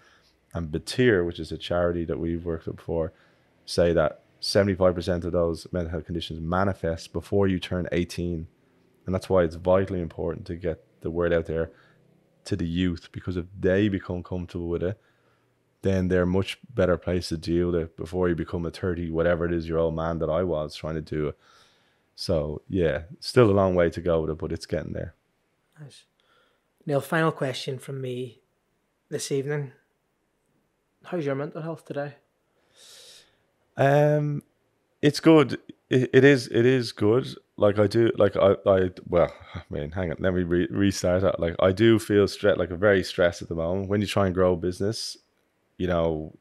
And Batir, which is a charity that we've worked with before, say that 75% of those mental health conditions manifest before you turn 18. And that's why it's vitally important to get the word out there to the youth, because if they become comfortable with it, then they're a much better place to deal with it before you become a 30, whatever it is, year old man that I was trying to do it. So yeah, still a long way to go with it, but it's getting there. Nice. Neil, final question from me this evening. How's your mental health today? It's good. It is good. Like I do, like well, I mean, hang on, let me restart that. Like I do feel like a very stressed at the moment. When you try and grow a business, you know,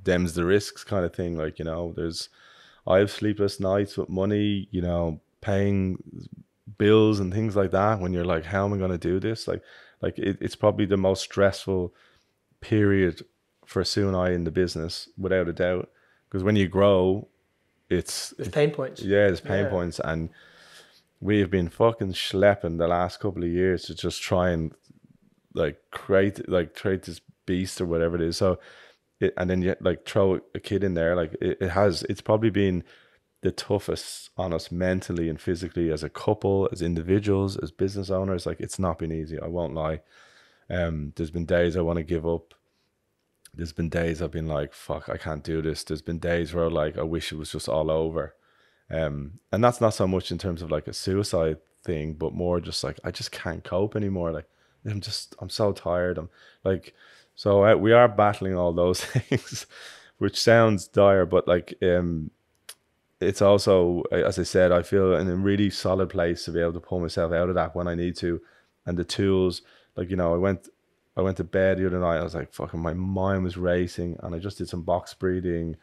them's the risks kind of thing. Like, you know, I have sleepless nights with money, you know, paying bills and things like that. When you're like, how am I going to do this? It's probably the most stressful period for Sue and I in the business, without a doubt. Because when you grow, there's pain points. Yeah, there's pain points, and we have been fucking schlepping the last couple of years to just try and create this beast or whatever it is. So, and then you like throw a kid in there. Like it's probably been the toughest on us mentally and physically as a couple, as individuals, as business owners. Like it's not been easy. I won't lie. There's been days I want to give up. There's been days I've been like, fuck, I can't do this. There's been days where like I wish it was just all over. And that's not so much in terms of like a suicide thing, but more just like I just can't cope anymore. Like I'm so tired. We are battling all those things, which sounds dire, but like it's also, as I said, I feel in a really solid place to be able to pull myself out of that when I need to, and the tools. Like, you know, I went to bed the other night. I was like, fucking, my mind was racing, and I just did some box breathing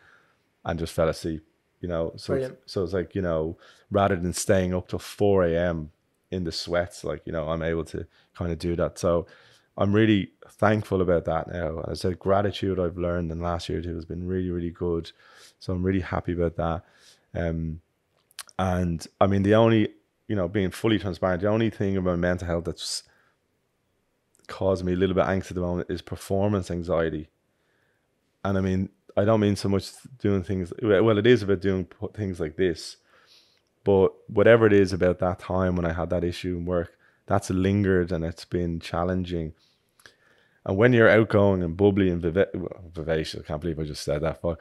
and just fell asleep. You know, so it's like, you know, rather than staying up till 4 a.m. in the sweats, like, you know, I'm able to kind of do that. So I'm really thankful about that now. As I said, gratitude I've learned in the last year or two has been really, really good. So I'm really happy about that. And I mean, the only, you know, being fully transparent, the only thing about mental health that's caused me a little bit angst at the moment is performance anxiety. And I mean, I don't mean so much doing things, well, it is about doing things like this, but whatever it is about that time when I had that issue in work, that's lingered and it's been challenging. And when you're outgoing and bubbly and vivacious, I can't believe I just said that. But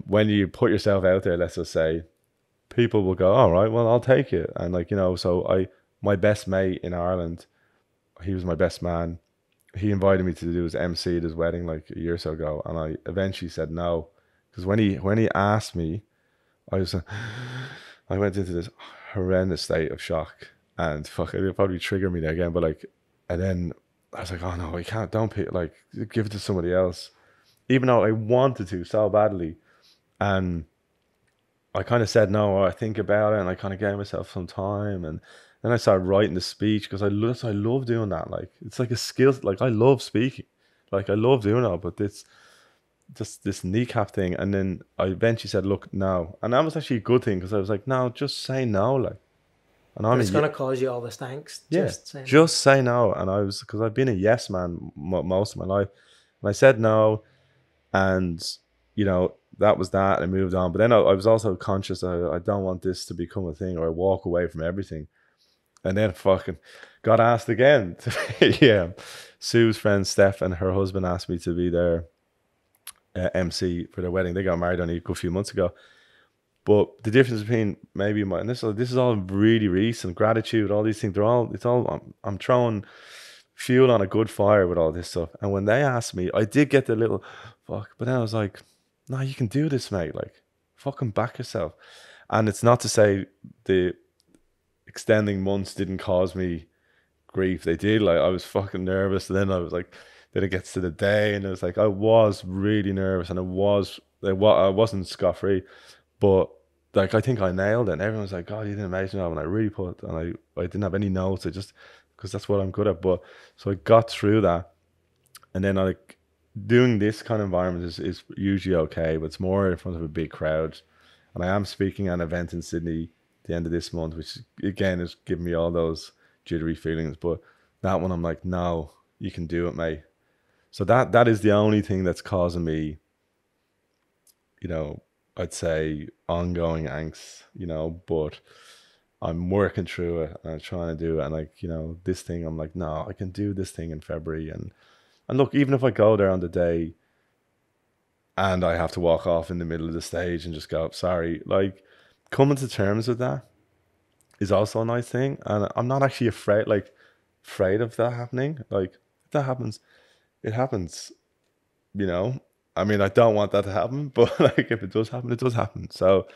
when you put yourself out there, let's just say, people will go, all right, well, I'll take it. And like, you know, so my best mate in Ireland, he was my best man. He invited me to do his MC at his wedding like a year or so ago, and I eventually said no, because when he asked me, I went into this horrendous state of shock, and fuck, it'll probably trigger me again. But like, and then I was like, oh no, I can't. Don't pick. Like, give it to somebody else, even though I wanted to so badly, and I kind of said no. Or I think about it, and I kind of gave myself some time, and then I started writing the speech because I love doing that. Like, it's like a skill. Like, I love speaking. Like, I love doing it, but it's just this kneecap thing. And then I eventually said, look, no. And that was actually a good thing, because I was like, no, just say no. Like, and it's going to cause you all this angst. Yeah, just say no. And I was, because I've been a yes man most of my life. And I said no. And, you know, that was that. And I moved on. But then I was also conscious that I don't want this to become a thing, or I walk away from everything. And then fucking got asked again. Yeah. Sue's friend Steph and her husband asked me to be their MC for their wedding. They got married only a good few months ago. But the difference between maybe and this is all really recent, gratitude, all these things, I'm throwing fuel on a good fire with all this stuff. And when they asked me, I did get the little fuck, but then I was like, no, you can do this, mate. Like, fucking back yourself. And it's not to say the extending months didn't cause me grief. They did. Like, I was fucking nervous, and then I was like, then it gets to the day, and it was like, I was really nervous, and I wasn't scot-free, but like, I think I nailed it. And everyone's like, God, you did an amazing job. And I really I didn't have any notes. I just, because that's what I'm good at. But so I got through that, and then like doing this kind of environment is usually okay, but it's more in front of a big crowd. And I am speaking at an event in Sydney the end of this month, which again is giving me all those jittery feelings. But that one, I'm like, no, you can do it, mate. So that is the only thing that's causing me, you know, I'd say ongoing angst, you know, but I'm working through it and I'm trying to do it. And like, you know, this thing, I'm like, no, I can do this thing in February. And look, even if I go there on the day, and I have to walk off in the middle of the stage and just go, sorry. Like, coming to terms with that is also a nice thing. And I'm not actually afraid of that happening. Like, if that happens, it happens, you know? I mean, I don't want that to happen, but like, if it does happen, it does happen. So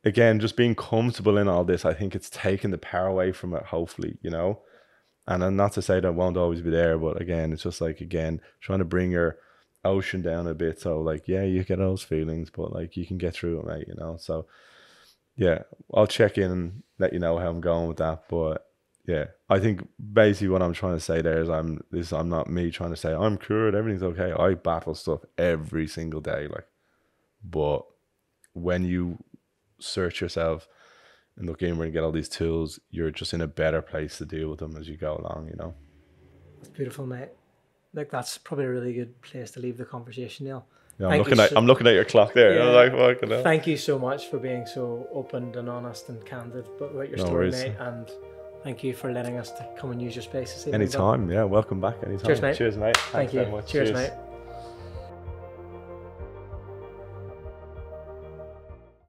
again, just being comfortable in all this, I think it's taken the power away from it, hopefully, you know? And I'm not to say that won't always be there, but again, it's just like, again, trying to bring your ocean down a bit. So like, yeah, you get those feelings, but like, you can get through it, mate, you know? So yeah, I'll check in and let you know how I'm going with that. But yeah, I think basically what I'm trying to say there is I'm not me trying to say I'm cured, everything's okay. I battle stuff every single day, like, but when you search yourself and look inward and get all these tools, you're just in a better place to deal with them as you go along, you know? That's beautiful, mate. Like, that's probably a really good place to leave the conversation, Neil. Yeah, I'm looking at your clock there. Yeah, I'm like, fucking hell. Thank you so much for being so open and honest and candid about your story, worries. mate. And thank you for letting us to come and use your space this evening. Anytime, yeah. Welcome back anytime. Cheers, mate. Cheers, mate. Thank you. Very much. Cheers, mate.